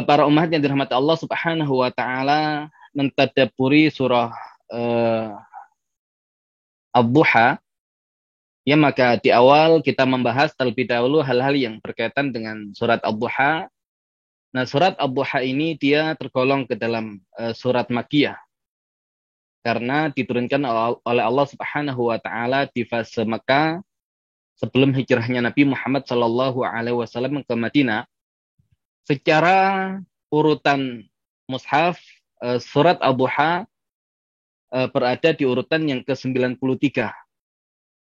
Para umat yang dirahmati Allah Subhanahu wa taala, mentadabburi surah uh, Ad-Duha, ya maka di awal kita membahas terlebih dahulu hal-hal yang berkaitan dengan surat Ad-Duha. Nah, surat Ad-Duha ini dia tergolong ke dalam surat Makkiyah karena diturunkan oleh Allah Subhanahu wa taala di fase Mekah sebelum hijrahnya Nabi Muhammad sallallahu alaihi wasallam ke Madinah. Secara urutan mushaf, surat Ad-Duha berada di urutan yang ke-93.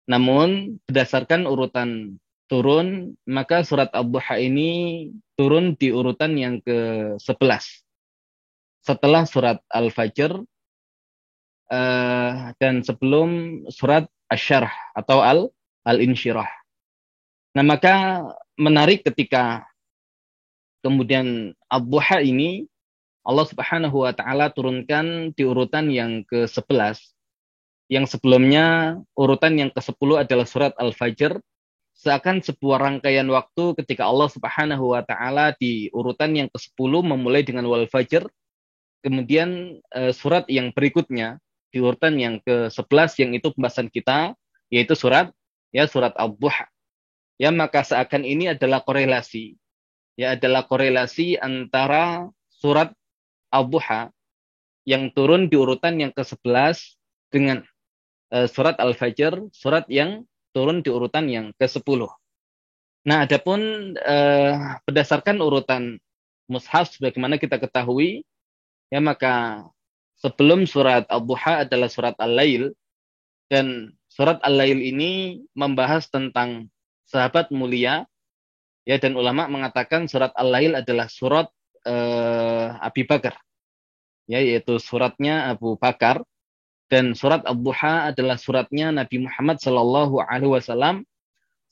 Namun berdasarkan urutan turun, maka surat Ad-Duha ini turun di urutan yang ke-11. Setelah surat Al-Fajr dan sebelum surat Asy-Syarh atau Al-Insyirah. Nah, maka menarik ketika kemudian Ad-Duha ini Allah Subhanahu wa taala turunkan di urutan yang ke-11. Yang sebelumnya urutan yang ke-10 adalah surat Al-Fajr. Seakan sebuah rangkaian waktu ketika Allah Subhanahu wa taala di urutan yang ke-10 memulai dengan Wal Fajr. Kemudian surat yang berikutnya di urutan yang ke-11 yang itu pembahasan kita yaitu surat Ad-Duha. Ya, maka seakan ini adalah korelasi. Ya, adalah korelasi antara surat Ad-Duha yang turun di urutan yang ke-11 dengan surat Al-Fajr, surat yang turun di urutan yang ke-10. Nah, adapun berdasarkan urutan mushaf sebagaimana kita ketahui, ya maka sebelum surat Ad-Duha adalah surat Al-Lail, dan surat Al-Lail ini membahas tentang sahabat mulia, ya, dan ulama mengatakan surat Al-Lail adalah surat Abi Bakar, ya, yaitu suratnya Abu Bakar, dan surat Ad-Duha adalah suratnya Nabi Muhammad Sallallahu Alaihi Wasallam.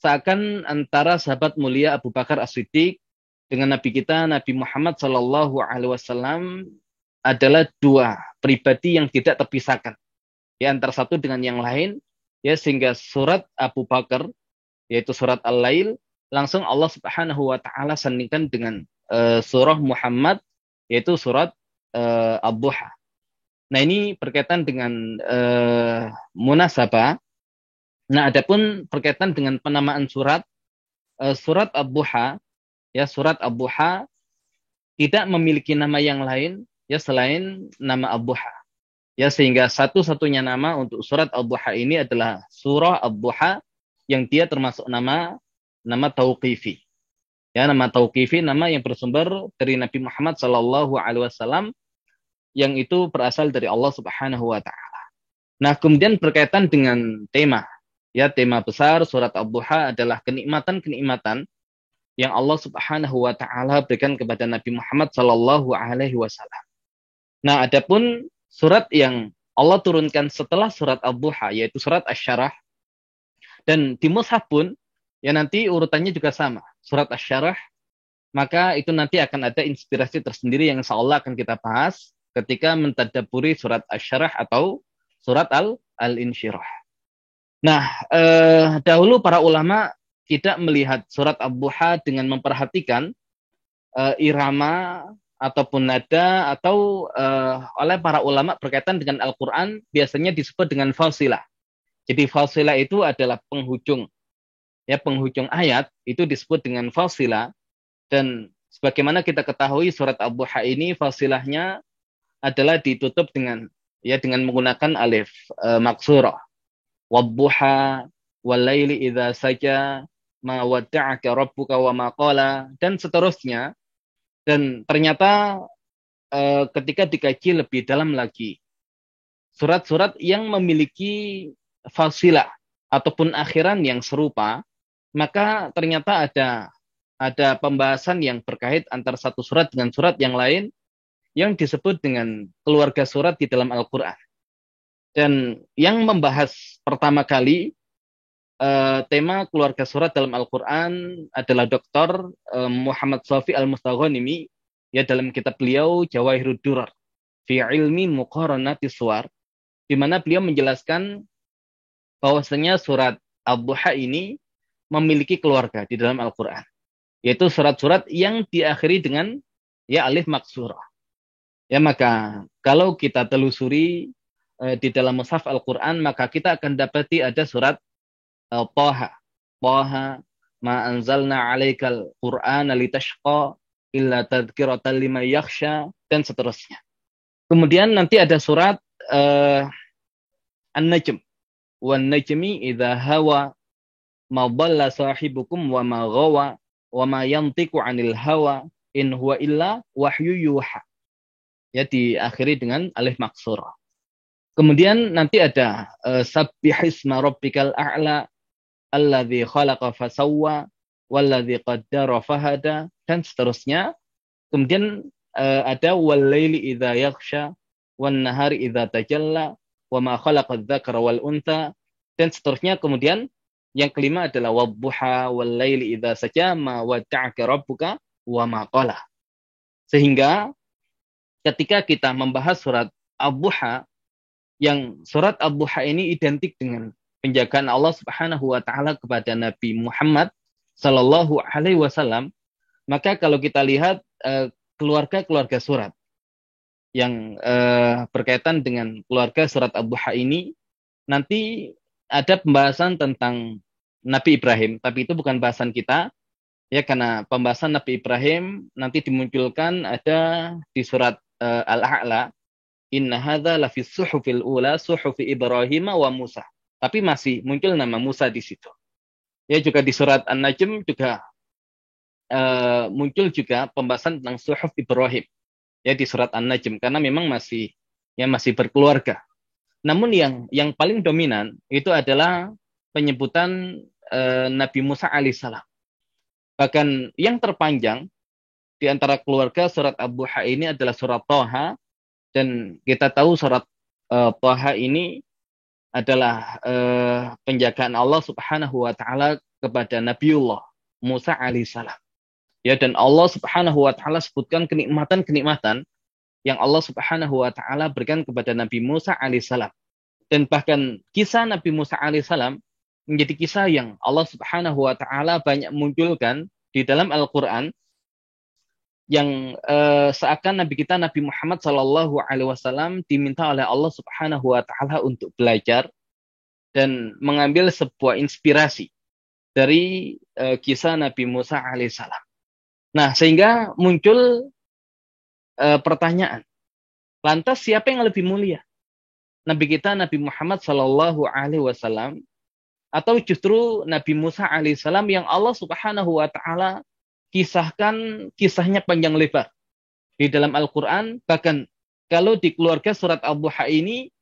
Seakan antara sahabat mulia Abu Bakar As-Siddiq dengan Nabi kita Nabi Muhammad Sallallahu Alaihi Wasallam adalah dua pribadi yang tidak terpisahkan, ya, antara satu dengan yang lain, ya, sehingga surat Abu Bakar yaitu surat Al-Lail langsung Allah Subhanahu wa taala sandingkan dengan surah Muhammad yaitu surat Ad-Duha. Nah, ini berkaitan dengan munasabah. Nah, adapun berkaitan dengan penamaan surat surat Ad-Duha, ya, surat Ad-Duha tidak memiliki nama yang lain, ya, selain nama Ad-Duha. Ya, sehingga satu-satunya nama untuk surat Ad-Duha ini adalah surah Ad-Duha yang dia termasuk nama tauqifi. Ya, nama tauqifi, nama yang bersumber dari Nabi Muhammad sallallahu alaihi wasallam yang itu berasal dari Allah Subhanahu wa taala. Nah, kemudian berkaitan dengan tema. Ya, tema besar surat Ad-Duha adalah kenikmatan-kenikmatan yang Allah Subhanahu wa taala berikan kepada Nabi Muhammad sallallahu alaihi wasallam. Nah, adapun surat yang Allah turunkan setelah surat Ad-Duha yaitu surat Asy-Syarah, dan di mushaf pun ya nanti urutannya juga sama, surat Asy-Syarah, maka itu nanti akan ada inspirasi tersendiri yang insyaallah akan kita bahas ketika mentadabburi surat Asy-Syarah atau surat Al-Insyirah. Nah, dahulu para ulama tidak melihat surat Ad-Duha dengan memperhatikan irama ataupun nada, atau oleh para ulama berkaitan dengan Al-Quran biasanya disebut dengan fasilah. Jadi fasilah itu adalah penghujung. Ya, penghujung ayat itu disebut dengan fasilah, dan sebagaimana kita ketahui surat Ad-Duha ini fasilahnya adalah ditutup dengan menggunakan alif maksurah. Wadduha walaili idza saja ma wadda'aka rabbuka wa ma qala, dan seterusnya. Dan ternyata ketika dikaji lebih dalam lagi, surat-surat yang memiliki fasilah ataupun akhiran yang serupa, maka ternyata ada pembahasan yang berkait antara satu surat dengan surat yang lain yang disebut dengan keluarga surat di dalam Al-Quran. Dan yang membahas pertama kali tema keluarga surat dalam Al-Quran adalah Dr. Muhammad Shafi Al-Mustaghanimi, ya, dalam kitab beliau Jawahirud Durar fi ilmi muqaranati suwar, di mana beliau menjelaskan bahwasanya surat Ad-Duha ini memiliki keluarga di dalam Al-Quran. Yaitu surat-surat yang diakhiri dengan ya alif maksurah. Ya, maka kalau kita telusuri di dalam mushaf Al-Quran, maka kita akan dapati ada surat Taha. Taha ma anzalna 'alaikal Qur'ana litashqa illa tadhkiratan liman yakhsha, dan seterusnya. Kemudian nanti ada surat An-Najm. Wan najmi idza hawa ma dhalla sahibukum wa ma ghawa wa ma yantiqu 'anil hawa in huwa illa wahyu yuha. Ya, diakhiri dengan alif maksurah. Kemudian nanti ada sabbihisma rabbikal a'la alladzi khalaqa fasawwa walladzi qaddara fahada, dan seterusnya. Kemudian ada wal laili idza yaghsha wan nahari idza tajalla wa ma khalaqadz dzakara wal untha, dan seterusnya. Kemudian yang kelima adalah wadduha wal laili idza saja ma wadda'aka rabbuka wa ma qala. Sehingga ketika kita membahas surat Ad-Duha, yang surat Ad-Duha ini identik dengan penjagaan Allah Subhanahu wa taala kepada Nabi Muhammad sallallahu alaihi wasallam, maka kalau kita lihat keluarga-keluarga surat yang berkaitan dengan keluarga surat Ad-Duha ini, nanti ada pembahasan tentang Nabi Ibrahim, tapi itu bukan bahasan kita, ya, karena pembahasan Nabi Ibrahim nanti dimunculkan ada di surat Al-A'la, inna hadza la fi suhufil ula suhufi Ibrahim wa Musa. Tapi masih muncul nama Musa di situ. Ya, juga di surat An-Najm juga muncul juga pembahasan tentang suhuf Ibrahim. Ya, di surat An-Najm, karena memang masih berkeluarga. Namun yang paling dominan itu adalah penyebutan Nabi Musa alaihissalam. Bahkan yang terpanjang di antara keluarga surat Ad-Duha ini adalah surat Taha, dan kita tahu surat Taha ini adalah penjagaan Allah Subhanahu wa taala kepada Nabiullah Musa alaihissalam. Ya, dan Allah Subhanahu wa taala sebutkan kenikmatan-kenikmatan yang Allah Subhanahu wa taala berikan kepada Nabi Musa alaihissalam. Dan bahkan kisah Nabi Musa alaihissalam menjadi kisah yang Allah Subhanahu wa taala banyak munculkan di dalam Al-Qur'an, yang seakan Nabi kita Nabi Muhammad sallallahu alaihi wasallam diminta oleh Allah Subhanahu wa taala untuk belajar dan mengambil sebuah inspirasi dari kisah Nabi Musa alaihissalam. Nah, sehingga muncul pertanyaan, lantas siapa yang lebih mulia? Nabi kita Nabi Muhammad sallallahu alaihi wasallam atau justru Nabi Musa alaihissalam yang Allah Subhanahu wa taala kisahkan kisahnya panjang lebar di dalam Al-Qur'an? Bahkan kalau di keluarga surat Ad-Duha ini,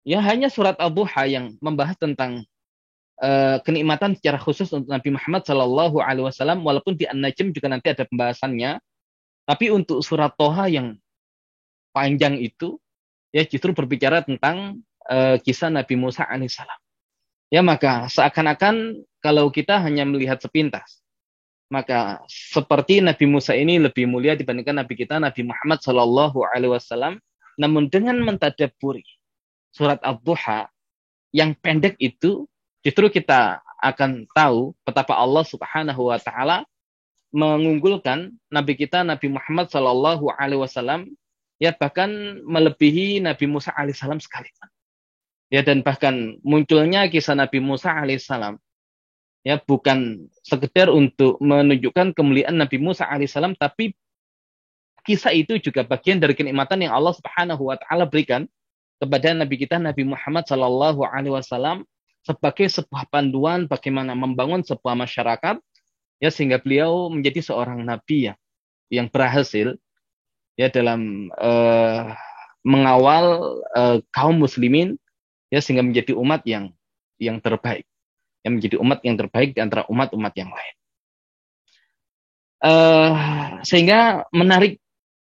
ya, hanya surat Ad-Duha yang membahas tentang kenikmatan secara khusus untuk Nabi Muhammad sallallahu alaihi wasallam, walaupun di An-Najm juga nanti ada pembahasannya. Tapi untuk surat Toha yang panjang itu, ya, justru berbicara tentang kisah Nabi Musa alaihissalam. Ya, maka seakan-akan kalau kita hanya melihat sepintas, maka seperti Nabi Musa ini lebih mulia dibandingkan Nabi kita Nabi Muhammad sallallahu alaihi wasallam. Namun dengan mentadabburi surat Ad-Duha yang pendek itu, justru kita akan tahu betapa Allah Subhanahu wa taala mengunggulkan Nabi kita Nabi Muhammad sallallahu alaihi wasallam, ya, bahkan melebihi Nabi Musa alaihissalam sekalipun. Ya, dan bahkan munculnya kisah Nabi Musa alaihissalam, ya, bukan sekedar untuk menunjukkan kemuliaan Nabi Musa alaihissalam, tapi kisah itu juga bagian dari kenikmatan yang Allah Subhanahu wa taala berikan kepada Nabi kita Nabi Muhammad sallallahu alaihi wasallam sebagai sebuah panduan bagaimana membangun sebuah masyarakat, ya, sehingga beliau menjadi seorang nabi yang berhasil, ya, dalam mengawal kaum muslimin, ya, sehingga menjadi umat yang terbaik, yang menjadi umat yang terbaik di antara umat-umat yang lain. Sehingga menarik,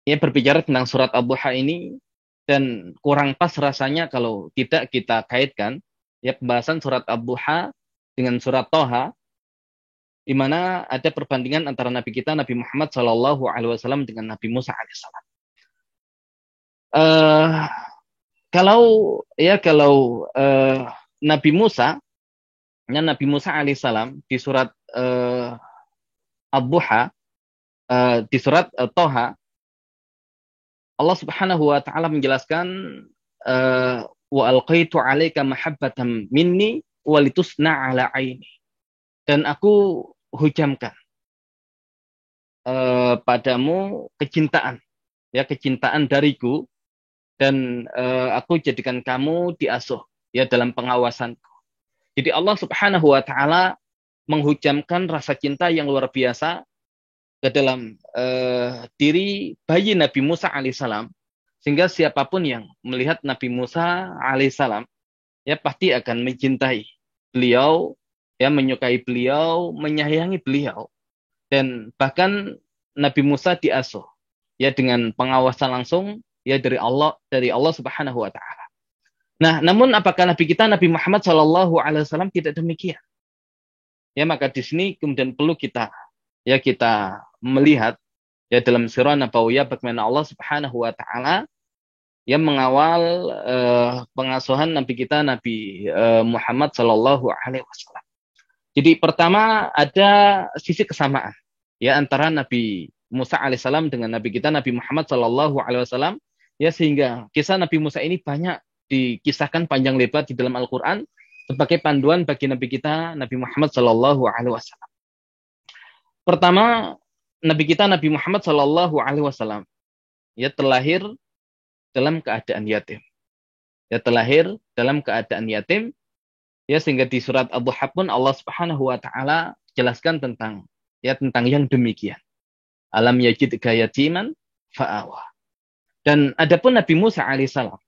ya, berbicara tentang surat Ad-Duha ini, dan kurang pas rasanya kalau tidak kita kaitkan, ya, pembahasan surat Ad-Duha dengan surat Toha, di mana ada perbandingan antara Nabi kita Nabi Muhammad sallallahu alaihi wasallam dengan Nabi Musa alaihissalam. Kalau Nabi Musa, Nabi Musa alaihissalam di surat Ad-Duha, di surat Toha, Allah Subhanahu wa taala menjelaskan wa alqaitu 'alaika mahabbatan minni walitusna 'ala 'aini. Dan aku hujamkan padamu kecintaan, ya, kecintaan dariku, dan aku jadikan kamu diasuh, ya, dalam pengawasanku. Jadi Allah Subhanahu wa taala menghujamkan rasa cinta yang luar biasa ke dalam diri bayi Nabi Musa alaihissalam, sehingga siapapun yang melihat Nabi Musa alaihissalam, ya, pasti akan mencintai beliau, ya, menyukai beliau, menyayangi beliau. Dan bahkan Nabi Musa diasuh, ya, dengan pengawasan langsung, ya, dari Allah Subhanahu wa taala. Nah, namun apakah Nabi kita Nabi Muhammad Shallallahu alaihi wasallam tidak demikian? Ya, maka di sini kemudian perlu kita melihat, ya, dalam sirah nabawiyah bagaimana Allah Subhanahu wa taala yang mengawal pengasuhan Nabi kita Nabi Muhammad Shallallahu alaihi wasallam. Jadi pertama ada sisi kesamaan, ya, antara Nabi Musa alaihissalam dengan Nabi kita Nabi Muhammad Shallallahu alaihi wasallam, ya, sehingga kisah Nabi Musa ini banyak dikisahkan panjang lebar di dalam Al-Qur'an sebagai panduan bagi Nabi kita Nabi Muhammad Shallallahu alaihi wasallam. Pertama, Nabi kita Nabi Muhammad Shallallahu alaihi wasallam, ya, terlahir dalam keadaan yatim. Ya, terlahir dalam keadaan yatim, ya, sehingga di surat Ad-Duha pun Allah Subhanahu wa taala jelaskan tentang yang demikian. Alam yajidka yatiman fa'awa. Dan adapun Nabi Musa alaihissalam,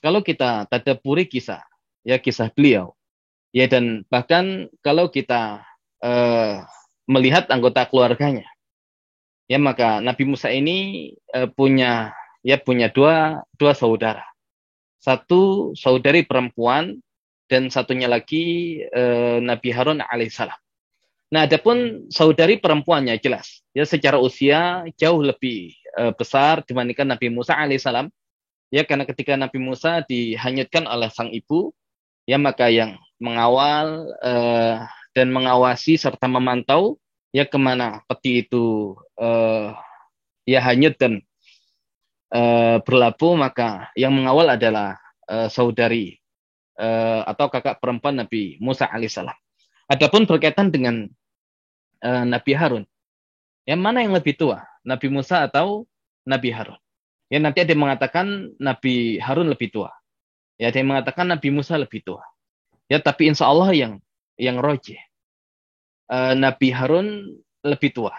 kalau kita tadabburi kisah beliau, ya, dan bahkan kalau kita melihat anggota keluarganya, ya, maka Nabi Musa ini punya dua saudara. Satu saudari perempuan dan satunya lagi Nabi Harun alaihissalam. Nah, adapun saudari perempuannya jelas, ya, secara usia jauh lebih besar dibandingkan Nabi Musa alaihissalam, ya, karena ketika Nabi Musa dihanyutkan oleh sang ibu, ya, maka yang mengawal dan mengawasi serta memantau, ya, kemana peti itu ya hanyut dan berlabuh, maka yang mengawal adalah saudari atau kakak perempuan Nabi Musa alaihissalam. Adapun berkaitan dengan Nabi Harun, yang mana yang lebih tua, Nabi Musa atau Nabi Harun? Ya, nanti ada yang mengatakan Nabi Harun lebih tua, ya, ada yang mengatakan Nabi Musa lebih tua. Ya, tapi insya Allah yang rojih, Nabi Harun lebih tua,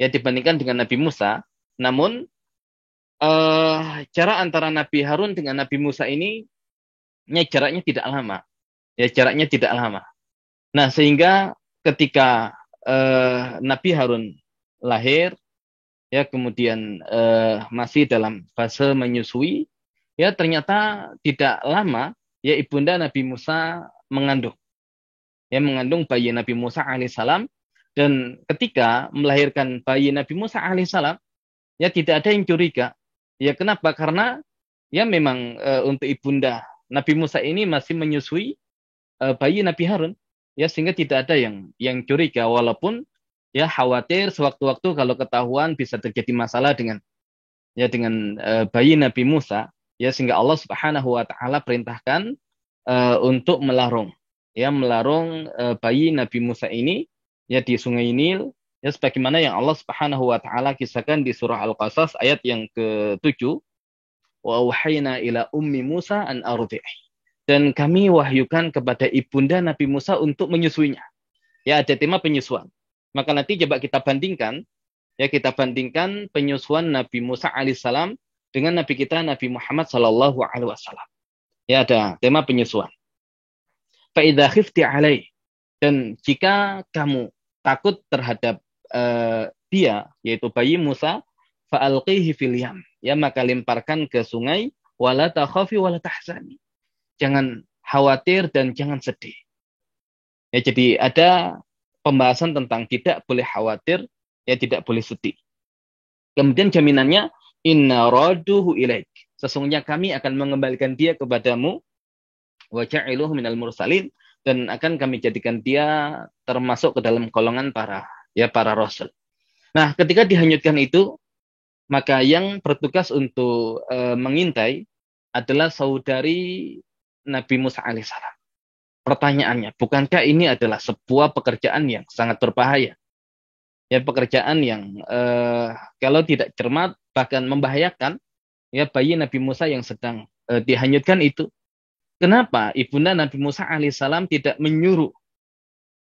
ya, dibandingkan dengan Nabi Musa. Namun jarak antara Nabi Harun dengan Nabi Musa ini, ya, jaraknya tidak lama. Ya, jaraknya tidak lama. Nah, sehingga ketika Nabi Harun lahir, ya, kemudian masih dalam fase menyusui, ya, ternyata tidak lama, ya, ibunda Nabi Musa mengandung bayi Nabi Musa alaihissalam. Dan ketika melahirkan bayi Nabi Musa alaihissalam, ya, tidak ada yang curiga. Ya, kenapa? Karena, ya, memang untuk ibunda Nabi Musa ini masih menyusui bayi Nabi Harun, ya, sehingga tidak ada yang curiga, walaupun, ya, khawatir sewaktu-waktu kalau ketahuan bisa terjadi masalah dengan bayi Nabi Musa, ya, sehingga Allah Subhanahu wa taala perintahkan untuk melarung bayi Nabi Musa ini, ya, di Sungai Nil, ya, sebagaimana yang Allah Subhanahu wa taala kisahkan di surah Al-Qasas ayat yang ke-7, wa auhayna ila ummi Musa an ardi'i. Dan kami wahyukan kepada ibunda Nabi Musa untuk menyusuinya. Ya, ada tema penyusuan. Maka nanti coba kita bandingkan penyusuan Nabi Musa alaihissalam dengan Nabi kita Nabi Muhammad sallallahu alaihi wasallam. Ya, ada tema penyusuan. Fa idza khifti alai, dan jika kamu takut terhadap dia, yaitu bayi Musa, fa alqihi fil yam, ya, maka lemparkan ke sungai, wala takhafi wala tahzani. Jangan khawatir dan jangan sedih. Ya, jadi ada pembahasan tentang tidak boleh khawatir, ya, tidak boleh sedih. Kemudian jaminannya, inna raduhu ilaik, sesungguhnya kami akan mengembalikan dia kepadamu, wa ja'iluhu minal mursalin, dan akan kami jadikan dia termasuk ke dalam golongan para rasul. Nah, ketika dihanyutkan itu, maka yang bertugas untuk mengintai adalah saudari Nabi Musa alaihissalam. Pertanyaannya, bukankah ini adalah sebuah pekerjaan yang sangat berbahaya? Ya, pekerjaan yang kalau tidak cermat bahkan membahayakan ya bayi Nabi Musa yang sedang dihanyutkan itu. Kenapa ibunda Nabi Musa alaihissalam tidak menyuruh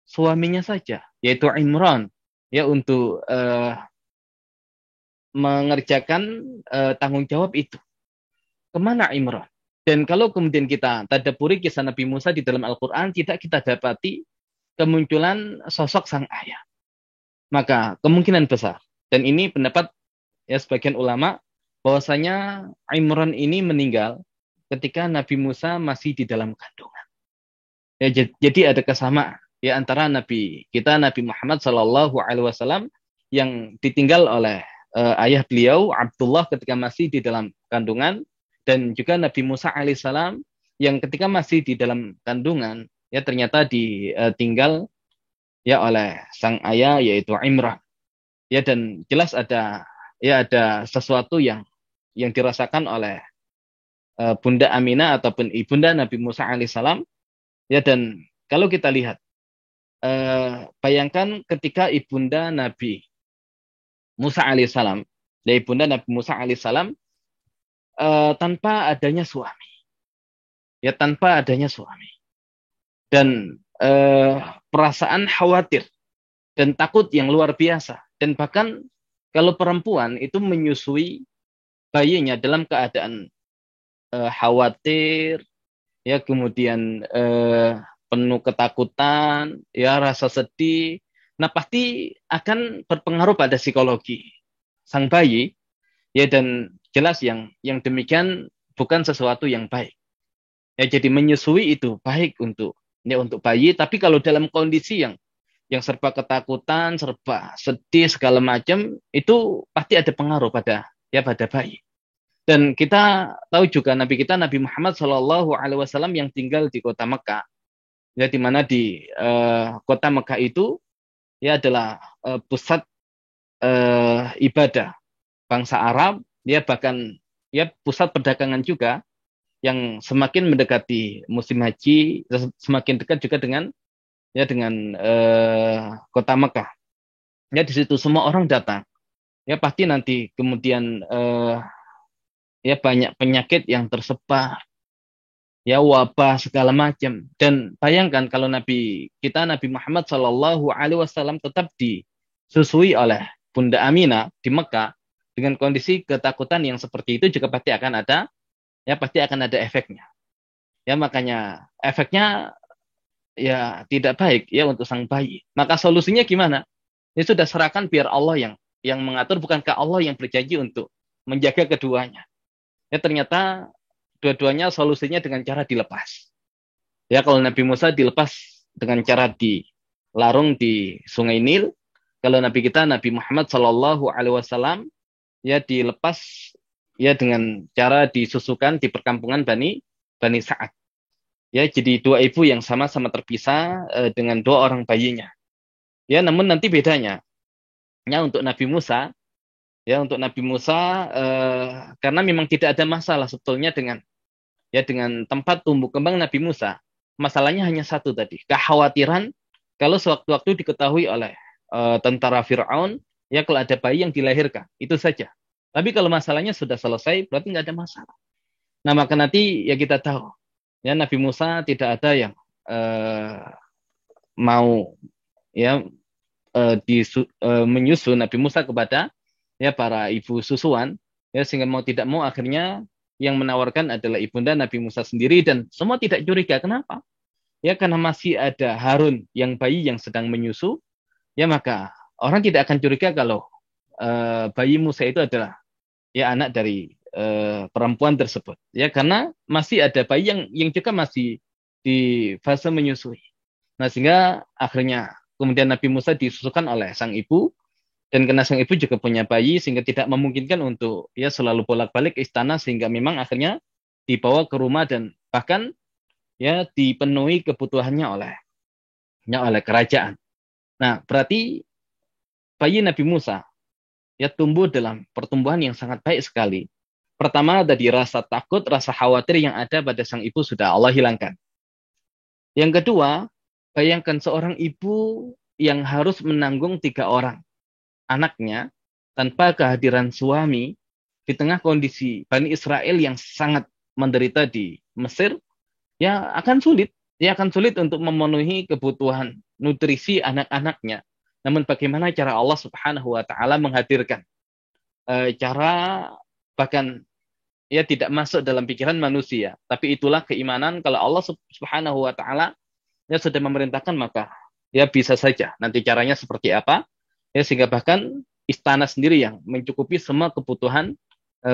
suaminya saja, yaitu Imran, ya untuk mengerjakan tanggung jawab itu? Kemana Imran? Dan kalau kemudian kita tadabburi kisah Nabi Musa di dalam Al-Quran, tidak kita dapati kemunculan sosok sang ayah. Maka kemungkinan besar, dan ini pendapat ya sebagian ulama, bahwasanya Imran ini meninggal ketika Nabi Musa masih di dalam kandungan. Ya, jadi ada kesamaan ya antara Nabi kita Nabi Muhammad SAW yang ditinggal oleh ayah beliau Abdullah ketika masih di dalam kandungan, dan juga Nabi Musa alaihissalam yang ketika masih di dalam kandungan ya ternyata ditinggal ya oleh sang ayah yaitu Imran. Ya, dan jelas ada sesuatu yang dirasakan oleh Bunda Aminah ataupun ibunda Nabi Musa alaihissalam. Ya, dan kalau kita lihat, bayangkan ketika ibunda Nabi Musa alaihissalam, ya ibunda Nabi Musa alaihissalam tanpa adanya suami, ya tanpa adanya suami, dan perasaan khawatir dan takut yang luar biasa, dan bahkan kalau perempuan itu menyusui bayinya dalam keadaan khawatir, ya kemudian penuh ketakutan, ya rasa sedih, nah pasti akan berpengaruh pada psikologi sang bayi, ya, dan jelas yang demikian bukan sesuatu yang baik. Ya, jadi menyusui itu baik untuk bayi, tapi kalau dalam kondisi yang serba ketakutan, serba sedih segala macam, itu pasti ada pengaruh pada bayi. Dan kita tahu juga Nabi kita Nabi Muhammad SAW yang tinggal di kota Mekah, ya di mana di kota Mekah itu ya adalah pusat ibadah bangsa Arab, ya bahkan ya pusat perdagangan juga yang semakin mendekati musim haji, semakin dekat juga dengan kota Mekah. Ya di situ semua orang datang. Ya pasti nanti kemudian ya banyak penyakit yang tersebar, ya wabah segala macam. Dan bayangkan kalau Nabi kita Nabi Muhammad SAW tetap disusui oleh Bunda Aminah di Mekah dengan kondisi ketakutan yang seperti itu, juga pasti akan ada efeknya. Ya makanya efeknya ya tidak baik ya untuk sang bayi. Maka solusinya gimana? Ya sudah, serahkan biar Allah yang mengatur. Bukankah Allah yang berjanji untuk menjaga keduanya? Ya ternyata dua-duanya solusinya dengan cara dilepas. Ya kalau Nabi Musa dilepas dengan cara dilarung di Sungai Nil, kalau Nabi kita Nabi Muhammad SAW ya dilepas ya dengan cara disusukan di perkampungan Bani Sa'ad. Ya jadi dua ibu yang sama-sama terpisah dengan dua orang bayinya. Ya namun nanti bedanya ya untuk Nabi Musa karena memang tidak ada masalah sebetulnya dengan tempat tumbuh kembang Nabi Musa. Masalahnya hanya satu tadi, kekhawatiran kalau sewaktu-waktu diketahui oleh tentara Fir'aun ya kalau ada bayi yang dilahirkan, itu saja. Tapi kalau masalahnya sudah selesai, berarti nggak ada masalah. Nah maka nanti ya kita tahu ya Nabi Musa tidak ada yang mau ya menyusu Nabi Musa kepada ya para ibu susuan, ya sehingga mau tidak mau akhirnya yang menawarkan adalah ibunda Nabi Musa sendiri, dan semua tidak curiga. Kenapa? Ya karena masih ada Harun yang bayi yang sedang menyusu, ya maka orang tidak akan curiga kalau bayi Musa itu adalah ya anak dari perempuan tersebut. Ya karena masih ada bayi yang juga masih di fase menyusui. Nah sehingga akhirnya kemudian Nabi Musa disusukan oleh sang ibu, dan karena sang ibu juga punya bayi sehingga tidak memungkinkan untuk ya selalu bolak-balik ke istana, sehingga memang akhirnya dibawa ke rumah, dan bahkan ya dipenuhi kebutuhannya oleh kerajaan. Nah, berarti bayi Nabi Musa ya tumbuh dalam pertumbuhan yang sangat baik sekali. Pertama tadi rasa takut, rasa khawatir yang ada pada sang ibu sudah Allah hilangkan. Yang kedua, bayangkan seorang ibu yang harus menanggung 3 orang anaknya tanpa kehadiran suami di tengah kondisi Bani Israel yang sangat menderita di Mesir, ya akan sulit. Ya akan sulit untuk memenuhi kebutuhan nutrisi anak-anaknya. Namun bagaimana cara Allah Subhanahu wa taala menghadirkan cara bahkan ya tidak masuk dalam pikiran manusia, tapi itulah keimanan kalau Allah Subhanahu wa taala ya sudah memerintahkan, maka ya bisa saja nanti caranya seperti apa, ya sehingga bahkan istana sendiri yang mencukupi semua kebutuhan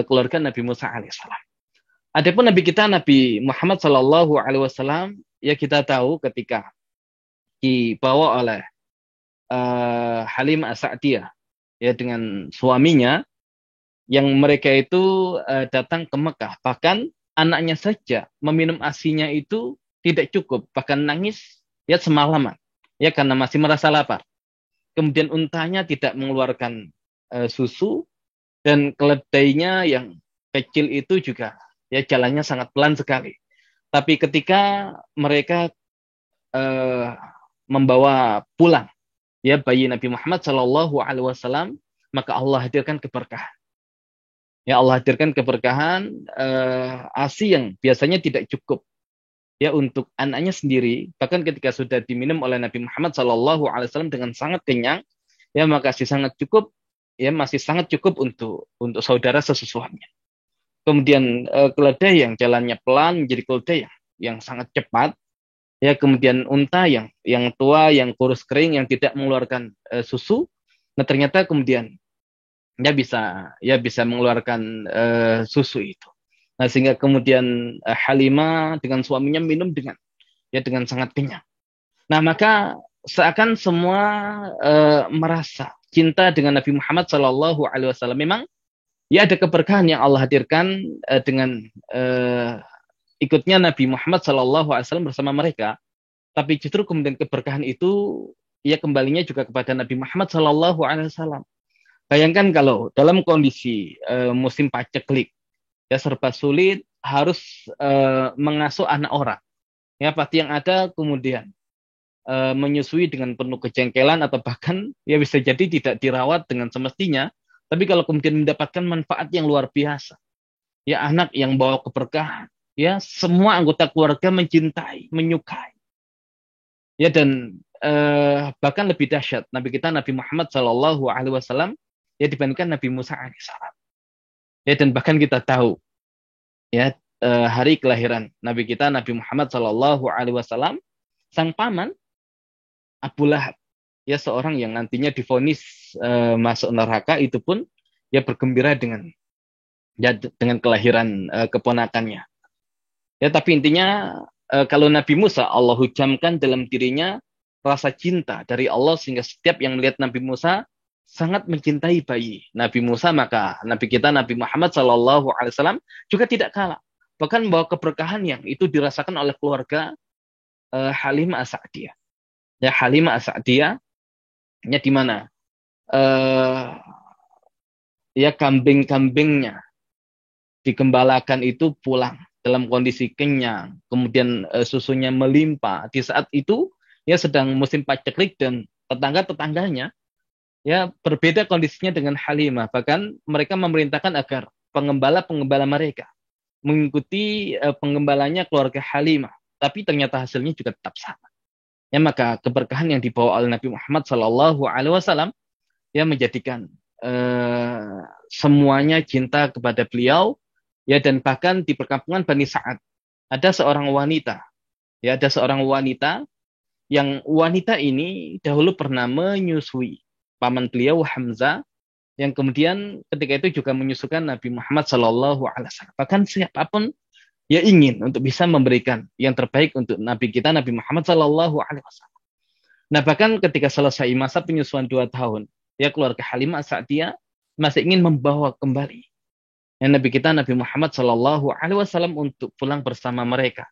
keluarga Nabi Musa alaihissalam. Adapun Nabi kita Nabi Muhammad sallallahu alaihi wasallam, ya kita tahu ketika dibawa oleh Halim As-Sa'diyah ya dengan suaminya, yang mereka itu datang ke Mekah, bahkan anaknya saja meminum ASINya itu tidak cukup, bahkan nangis ya semalaman ya karena masih merasa lapar. Kemudian untanya tidak mengeluarkan susu, dan keledainya yang kecil itu juga ya jalannya sangat pelan sekali. Tapi ketika mereka uh, membawa pulang ya bayi Nabi Muhammad Shallallahu Alaihi Wasallam, maka Allah hadirkan keberkahan. Ya Allah hadirkan keberkahan ASI yang biasanya tidak cukup ya untuk anaknya sendiri. Bahkan ketika sudah diminum oleh Nabi Muhammad Shallallahu Alaihi Wasallam dengan sangat kenyang, ya maka masih sangat cukup, ya masih sangat cukup untuk saudara sesusuannya. Kemudian keledai yang jalannya pelan menjadi keledai yang sangat cepat. Ya kemudian unta yang tua, yang kurus kering, yang tidak mengeluarkan susu. Nah ternyata kemudian ya bisa mengeluarkan susu itu. Nah sehingga kemudian Halimah dengan suaminya minum dengan sangat kenyang. Nah maka seakan semua merasa cinta dengan Nabi Muhammad Shallallahu Alaihi Wasallam. Memang ya ada keberkahan yang Allah hadirkan dengan ikutnya Nabi Muhammad Shallallahu Alaihi Wasallam bersama mereka. Tapi justru kemudian keberkahan itu ya kembalinya juga kepada Nabi Muhammad Shallallahu Alaihi Wasallam. Bayangkan kalau dalam kondisi musim paceklik, ya serba sulit, harus mengasuh anak orang. Ya pasti yang ada kemudian menyusui dengan penuh kejengkelan, atau bahkan ya bisa jadi tidak dirawat dengan semestinya. Tapi kalau kemudian mendapatkan manfaat yang luar biasa, ya anak yang bawa keberkahan, ya semua anggota keluarga mencintai, menyukai. Ya dan bahkan lebih dahsyat Nabi kita Nabi Muhammad Shallallahu Alaihi Wasallam ya dibandingkan Nabi Musa alaihissalam. Ya dan bahkan kita tahu ya hari kelahiran Nabi kita Nabi Muhammad Shallallahu Alaihi Wasallam, sang paman Abu Lahab, ya seorang yang nantinya divonis masuk neraka, itu pun ya bergembira dengan kelahiran keponakannya. Ya tapi intinya kalau Nabi Musa, Allah hujamkan dalam dirinya rasa cinta dari Allah, sehingga setiap yang melihat Nabi Musa sangat mencintai bayi Nabi Musa. Maka Nabi kita Nabi Muhammad Shallallahu Alaihi Wasallam juga tidak kalah, bahkan bahwa keberkahan yang itu dirasakan oleh keluarga Halimah As-Sa'diyah. Ya Halimah As-Sa'diyah, ya di mana ya kambing-kambingnya digembalakan itu pulang dalam kondisi kenyang, kemudian susunya melimpah. Di saat itu ya sedang musim paceklik, dan tetangga-tetangganya ya berbeda kondisinya dengan Halimah. Bahkan mereka memerintahkan agar pengembala-pengembala mereka mengikuti penggembalanya keluarga Halimah, tapi ternyata hasilnya juga tetap sama. Ya maka keberkahan yang dibawa oleh Nabi Muhammad Shallallahu Alaihi Wasallam ya menjadikan semuanya cinta kepada beliau. Ya dan bahkan di perkampungan Bani Sa'ad ada seorang wanita, yang wanita ini dahulu pernah menyusui paman beliau Hamzah, yang kemudian ketika itu juga menyusukan Nabi Muhammad Shallallahu Alaihi Wasallam. Bahkan siapapun ya ingin untuk bisa memberikan yang terbaik untuk Nabi kita Nabi Muhammad Shallallahu Alaihi Wasallam. Nah bahkan ketika selesai masa penyusuan 2 tahun, ya keluarga Halimah As-Sa'diyah masih ingin membawa kembali Nabi kita Nabi Muhammad Shallallahu Alaihi Wasallam untuk pulang bersama mereka.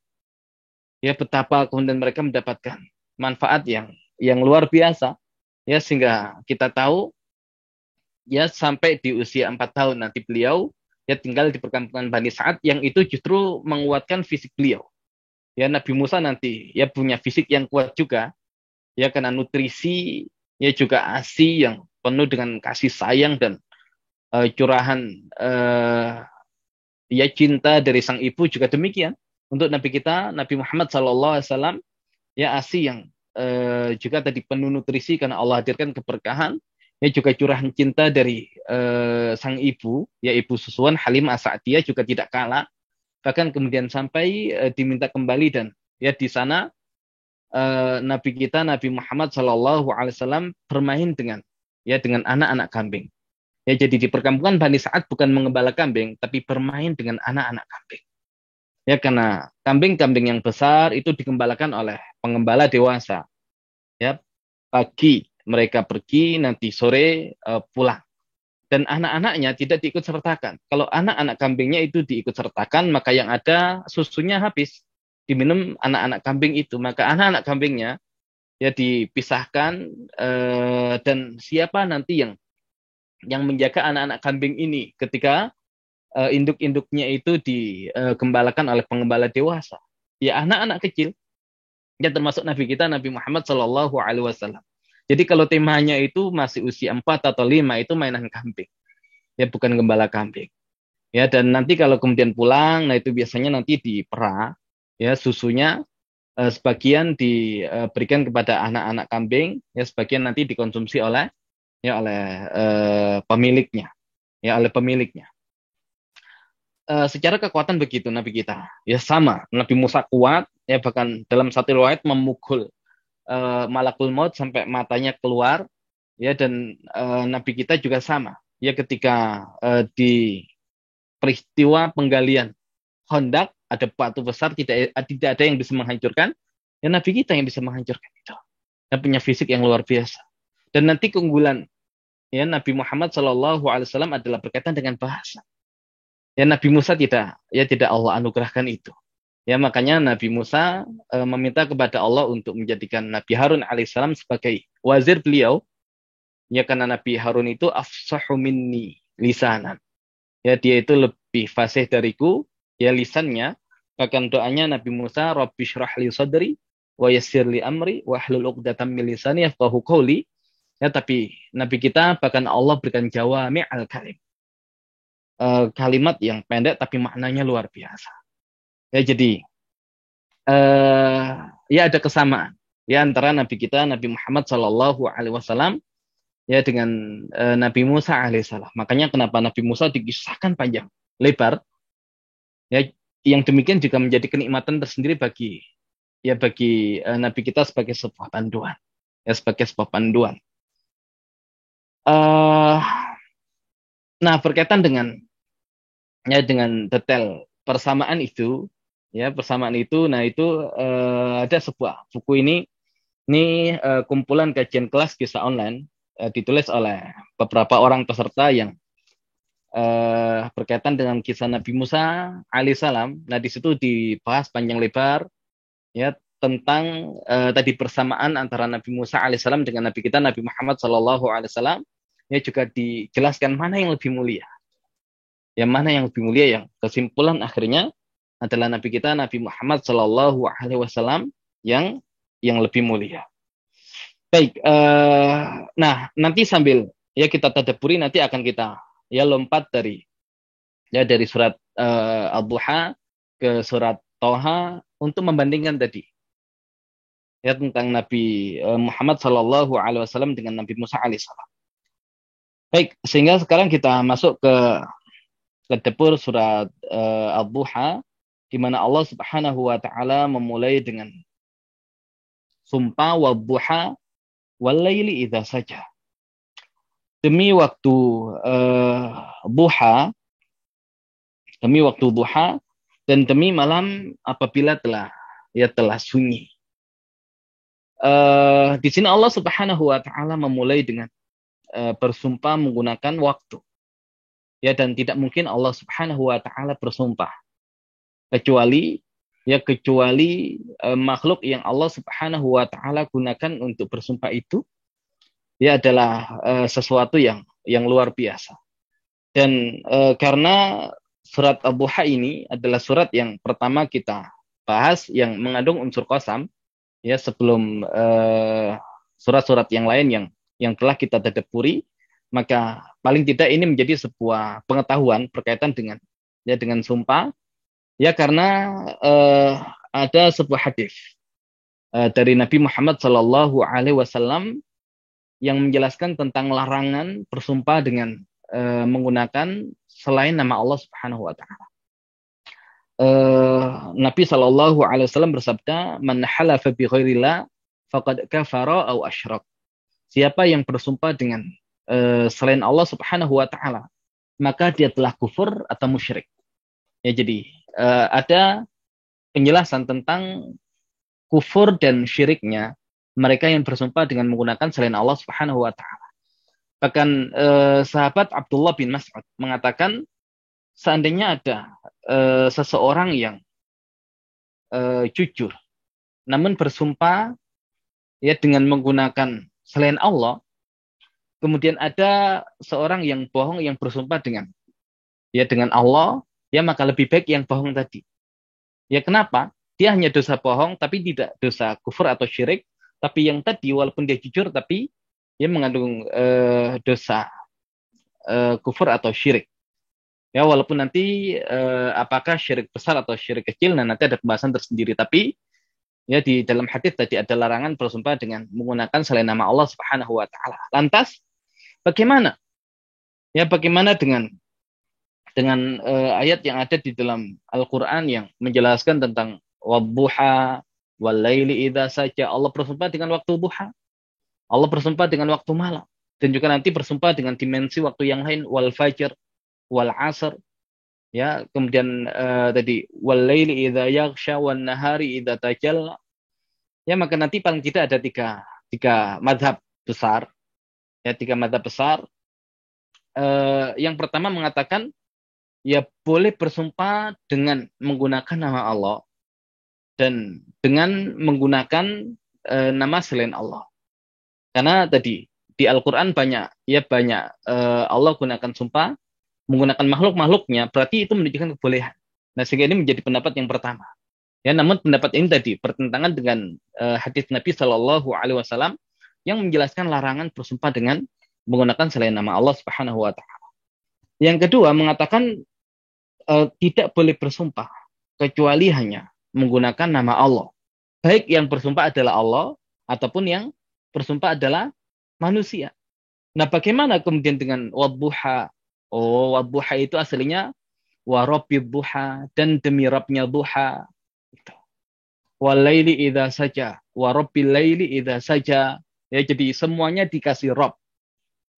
ya betapa kemudian mereka mendapatkan manfaat yang luar biasa, ya sehingga kita tahu ya sampai di usia 4 tahun nanti beliau ya tinggal di perkampungan Bani Sa'ad yang itu justru menguatkan fisik beliau. Ya Nabi Musa nanti ya punya fisik yang kuat juga ya karena nutrisi ya juga ASI yang penuh dengan kasih sayang dan curahan ya cinta dari sang ibu juga demikian untuk Nabi kita Nabi Muhammad SAW ya ASI yang juga tadi penuh nutrisi karena Allah hadirkan keberkahan ya juga curahan cinta dari sang ibu ya ibu susuan Halimah As-Sa'diyah juga tidak kalah bahkan kemudian sampai diminta kembali dan ya di sana Nabi kita Nabi Muhammad SAW bermain dengan anak-anak kambing. Ya jadi di perkampungan Bani Sa'ad bukan mengembala kambing tapi bermain dengan anak-anak kambing. Ya karena kambing-kambing yang besar itu digembalakan oleh pengembala dewasa. Ya pagi mereka pergi nanti sore pulang. Dan anak-anaknya tidak diikut sertakan. Kalau anak-anak kambingnya itu diikut sertakan, maka yang ada susunya habis. Diminum anak-anak kambing itu. Maka anak-anak kambingnya ya dipisahkan dan siapa nanti yang menjaga anak-anak kambing ini ketika induk-induknya itu digembalakan oleh pengembala dewasa. Ya anak-anak kecil. Ya termasuk Nabi kita Nabi Muhammad SAW. Jadi kalau temanya itu masih usia 4 atau 5 itu mainan kambing. Ya bukan gembala kambing. Ya dan nanti kalau kemudian pulang, nah itu biasanya nanti dipera, ya susunya sebagian diberikan kepada anak-anak kambing, ya sebagian nanti dikonsumsi oleh pemiliknya, ya oleh pemiliknya. Secara kekuatan begitu Nabi kita, ya sama Nabi Musa kuat, ya bahkan dalam satu riwayat memukul malakul maut sampai matanya keluar, ya dan Nabi kita juga sama, ya ketika di peristiwa penggalian Khandaq ada batu besar tidak ada yang bisa menghancurkan, ya Nabi kita yang bisa menghancurkan itu. Dia punya fisik yang luar biasa. Dan nanti keunggulan ya Nabi Muhammad SAW adalah berkaitan dengan bahasa. Ya Nabi Musa tidak Allah anugerahkan itu. Ya makanya Nabi Musa meminta kepada Allah untuk menjadikan Nabi Harun alaihissalam sebagai wazir beliau. Ya karena Nabi Harun itu afsahu minni lisanan. Ya dia itu lebih fasih dariku ya lisannya. Bahkan doanya Nabi Musa Rabbi syrah li sadri wa yassir li amri wa hlul 'uqdatam min lisani yafqahu qawli. Ya tapi Nabi kita bahkan Allah berikan jawami'al kalim. Kalimat yang pendek tapi maknanya luar biasa. Ya jadi ya ada kesamaan ya antara Nabi kita Nabi Muhammad SAW ya dengan Nabi Musa alaihissalam. Makanya kenapa Nabi Musa dikisahkan panjang lebar ya yang demikian juga menjadi kenikmatan tersendiri bagi Nabi kita sebagai sebuah panduan ya sebagai sebuah panduan. Nah berkaitan dengan detail persamaan itu nah itu ada sebuah buku ini kumpulan kajian kelas kisah online ditulis oleh beberapa orang peserta yang berkaitan dengan kisah Nabi Musa alaihissalam. Nah di situ dibahas panjang lebar ya tentang tadi persamaan antara Nabi Musa alaihissalam dengan Nabi kita Nabi Muhammad SAW. Ya juga dijelaskan mana yang lebih mulia. Yang mana yang lebih mulia, yang kesimpulan akhirnya adalah Nabi kita Nabi Muhammad SAW yang lebih mulia. Baik, nah nanti sambil ya kita tadabburi nanti akan kita ya lompat dari surat Ad-Duha ke surat Thaha untuk membandingkan tadi ya tentang Nabi Muhammad SAW dengan Nabi Musa alaihissalam. Baik, sehingga sekarang kita masuk ke dapur surat Ad-Duha di mana Allah Subhanahu wa taala memulai dengan sumpah wad-duha wal-laili idza saja. Demi waktu duha dan demi malam apabila telah sunyi. Di sini Allah Subhanahu wa taala memulai dengan bersumpah menggunakan waktu. Ya dan tidak mungkin Allah Subhanahu wa taala bersumpah kecuali ya kecuali makhluk yang Allah Subhanahu wa taala gunakan untuk bersumpah itu ya adalah sesuatu yang luar biasa. Dan karena surat Ad-Duha ini adalah surat yang pertama kita bahas yang mengandung unsur qasam ya sebelum surat-surat yang lain yang telah kita tadabburi, maka paling tidak ini menjadi sebuah pengetahuan berkaitan dengan sumpah ya karena eh, ada sebuah hadis dari Nabi Muhammad Shallallahu Alaihi Wasallam yang menjelaskan tentang larangan bersumpah dengan menggunakan selain nama Allah Subhanahu Wa Taala. Nabi Shallallahu Alaihi Wasallam bersabda, "Man halafa bi ghairillah faqad kafara aw asyrak." Siapa yang bersumpah dengan selain Allah Subhanahu Wa Taala, maka dia telah kufur atau musyrik. Ya jadi ada penjelasan tentang kufur dan syiriknya mereka yang bersumpah dengan menggunakan selain Allah Subhanahu wa taala. Bahkan sahabat Abdullah bin Mas'ud mengatakan seandainya ada seseorang yang jujur namun bersumpah ya dengan menggunakan selain Allah, kemudian ada seorang yang bohong yang bersumpah dengan Allah, ya maka lebih baik yang bohong tadi. Ya kenapa? Dia hanya dosa bohong tapi tidak dosa kufur atau syirik, tapi yang tadi walaupun dia jujur tapi dia mengandung dosa kufur atau syirik. Ya walaupun nanti apakah syirik besar atau syirik kecil, nah nanti ada pembahasan tersendiri. Tapi ya di dalam hadis tadi ada larangan bersumpah dengan menggunakan selain nama Allah Subhanahu wa taala. Lantas bagaimana? Ya bagaimana dengan ayat yang ada di dalam Al-Qur'an yang menjelaskan tentang wadduha walaili idza saja. Allah bersumpah dengan waktu duha. Allah bersumpah dengan waktu malam. Dan juga nanti bersumpah dengan dimensi waktu yang lain, wal fajr, wal asr. Ya, kemudian tadi walaili idza yaghsha wan nahari idza tajalla. Ya, maka nanti paling tidak ada tiga mazhab besar. Ya, tiga mazhab besar. Yang pertama mengatakan ya boleh bersumpah dengan menggunakan nama Allah dan dengan menggunakan nama selain Allah. Karena tadi di Al-Qur'an banyak Allah gunakan sumpah menggunakan makhluk-makhluknya, berarti itu menunjukkan kebolehan. Nah, sehingga ini menjadi pendapat yang pertama. Ya, namun pendapat ini tadi bertentangan dengan hadis Nabi Shallallahu Alaihi Wasallam yang menjelaskan larangan bersumpah dengan menggunakan selain nama Allah Subhanahu Wa Taala. Yang kedua mengatakan tidak boleh bersumpah kecuali hanya menggunakan nama Allah. Baik yang bersumpah adalah Allah ataupun yang bersumpah adalah manusia. Nah, bagaimana kemudian dengan wadduha? Oh, wadduha itu aslinya wa rabbid duha, dan demi Rabbnya duha. Walaili idza saja, wa rabbil laili idza saja. Ya, jadi semuanya dikasih Rabb.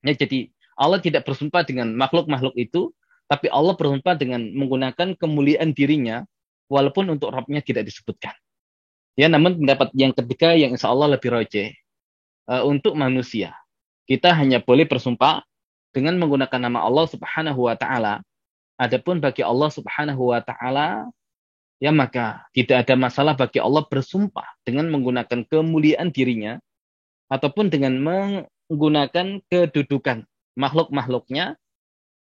Ya, jadi Allah tidak bersumpah dengan makhluk-makhluk itu, tapi Allah bersumpah dengan menggunakan kemuliaan dirinya, walaupun untuk Rabbnya tidak disebutkan. Ya, namun pendapat yang ketiga yang insya Allah lebih rajih, untuk manusia, kita hanya boleh bersumpah dengan menggunakan nama Allah Subhanahu wa taala. Adapun bagi Allah Subhanahu wa taala, ya maka tidak ada masalah bagi Allah bersumpah dengan menggunakan kemuliaan dirinya ataupun dengan menggunakan kedudukan makhluk-makhluknya.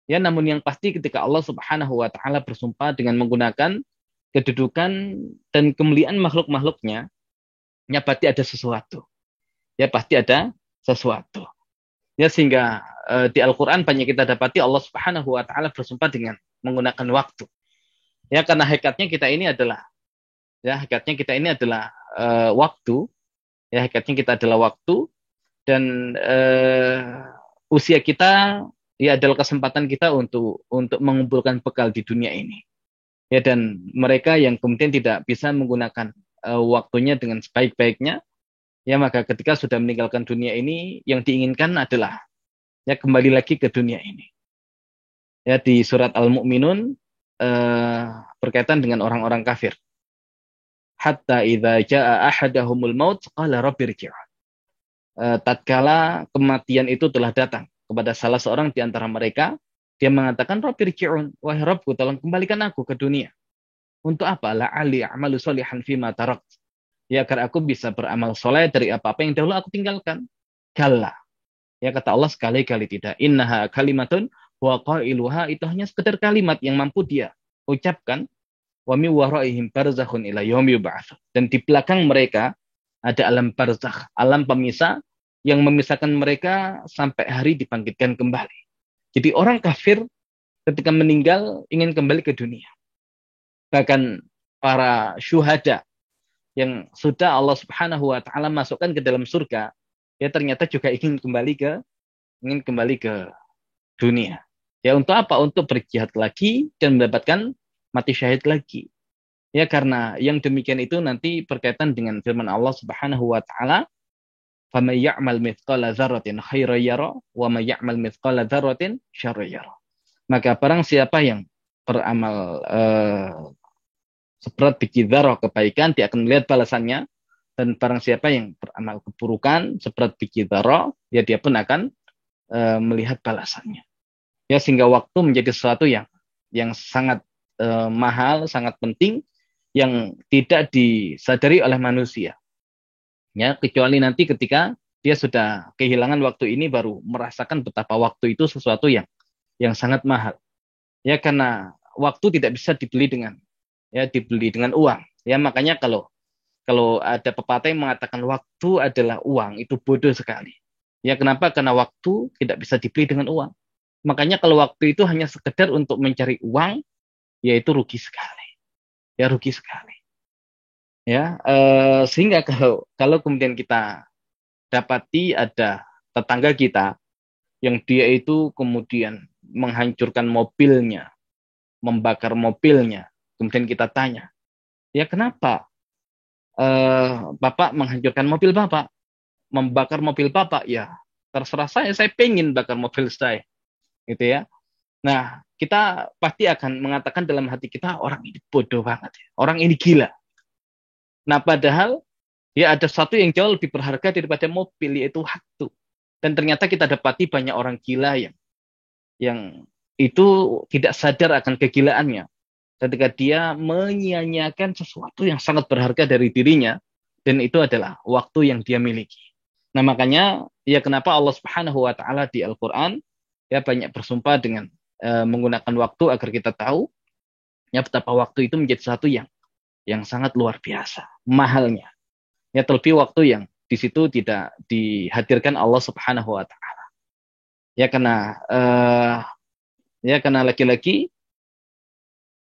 Ya, namun yang pasti ketika Allah Subhanahu wa taala bersumpah dengan menggunakan kedudukan dan kemuliaan makhluk-makhluknya, ya pasti ada sesuatu. Ya pasti ada sesuatu. Ya sehingga di Al-Qur'an banyak kita dapati Allah Subhanahu wa taala bersumpah dengan menggunakan waktu. Ya karena hakikatnya kita ini adalah waktu. Ya hakikatnya kita adalah waktu, dan usia kita ya adalah kesempatan kita untuk mengumpulkan bekal di dunia ini. Ya, dan mereka yang kemudian tidak bisa menggunakan waktunya dengan sebaik-baiknya, ya maka ketika sudah meninggalkan dunia ini, yang diinginkan adalah ya kembali lagi ke dunia ini. Ya, di surat Al-Mu'minun berkaitan dengan orang-orang kafir. Hatta idza jaa ahadahumul maut qala rabbirji'un. Tatkala kematian itu telah datang kepada salah seorang di antara mereka, dia mengatakan rabbirji'un, wahai Rabbku, tolong kembalikan aku ke dunia. Untuk apa? La'ali a'malu sholihan fima tarakt. Ya, agar aku bisa beramal soleh dari apa-apa yang dahulu aku tinggalkan. Kalla. Ya, kata Allah sekali-kali tidak. Innaha kalimatun wa qailuha, itu hanya sekedar kalimat yang mampu dia ucapkan. Wa mi waraihim barzakhun ila yaumi yub'ats. Dan di belakang mereka ada alam barzakh, alam pemisah yang memisahkan mereka sampai hari dibangkitkan kembali. Jadi orang kafir ketika meninggal ingin kembali ke dunia. Bahkan para syuhada yang sudah Allah Subhanahu wa taala masukkan ke dalam surga, ya ternyata juga ingin kembali ke dunia. Ya untuk apa? Untuk berjihad lagi dan mendapatkan mati syahid lagi. Ya karena yang demikian itu nanti berkaitan dengan firman Allah Subhanahu wa taala, "Faman ya'mal mithqala dzarratin khairan yara wa may ya'mal mithqala dzarratin syarran yara." Maka barang siapa yang beramal seberat biji dzarrah kebaikan, dia akan melihat balasannya. Dan barang siapa yang beramal keburukan seberat biji dzarrah, ya dia pun akan melihat balasannya. Ya sehingga waktu menjadi sesuatu yang sangat mahal, sangat penting, yang tidak disadari oleh manusia. Ya, kecuali nanti ketika dia sudah kehilangan waktu ini baru merasakan betapa waktu itu sesuatu yang sangat mahal. Ya karena waktu tidak bisa dibeli dengan uang. Ya makanya kalau ada pepatah yang mengatakan waktu adalah uang, itu bodoh sekali. Ya kenapa? Karena waktu tidak bisa dibeli dengan uang. Makanya kalau waktu itu hanya sekedar untuk mencari uang, ya itu rugi sekali. Ya rugi sekali. Ya, sehingga kalau kemudian kita dapati ada tetangga kita yang dia itu kemudian menghancurkan mobilnya, membakar mobilnya, kemudian kita tanya, ya kenapa Bapak menghancurkan mobil Bapak, membakar mobil Bapak? Ya terserah saya pengen bakar mobil saya, gitu ya. Nah, kita pasti akan mengatakan dalam hati kita, orang ini bodoh banget, orang ini gila. Nah, padahal ya ada satu yang jauh lebih berharga daripada mobil, yaitu waktu. Dan ternyata kita dapati banyak orang gila yang itu tidak sadar akan kegilaannya. Ketika dia menyia-nyiakan sesuatu yang sangat berharga dari dirinya, dan itu adalah waktu yang dia miliki. Nah makanya ya kenapa Allah Subhanahu wa taala di Al-Qur'an ya banyak bersumpah dengan menggunakan waktu agar kita tahu ya betapa waktu itu menjadi sesuatu yang sangat luar biasa, mahalnya. Ya terlebih waktu yang di situ tidak dihadirkan Allah Subhanahu wa taala. Ya karena lagi-lagi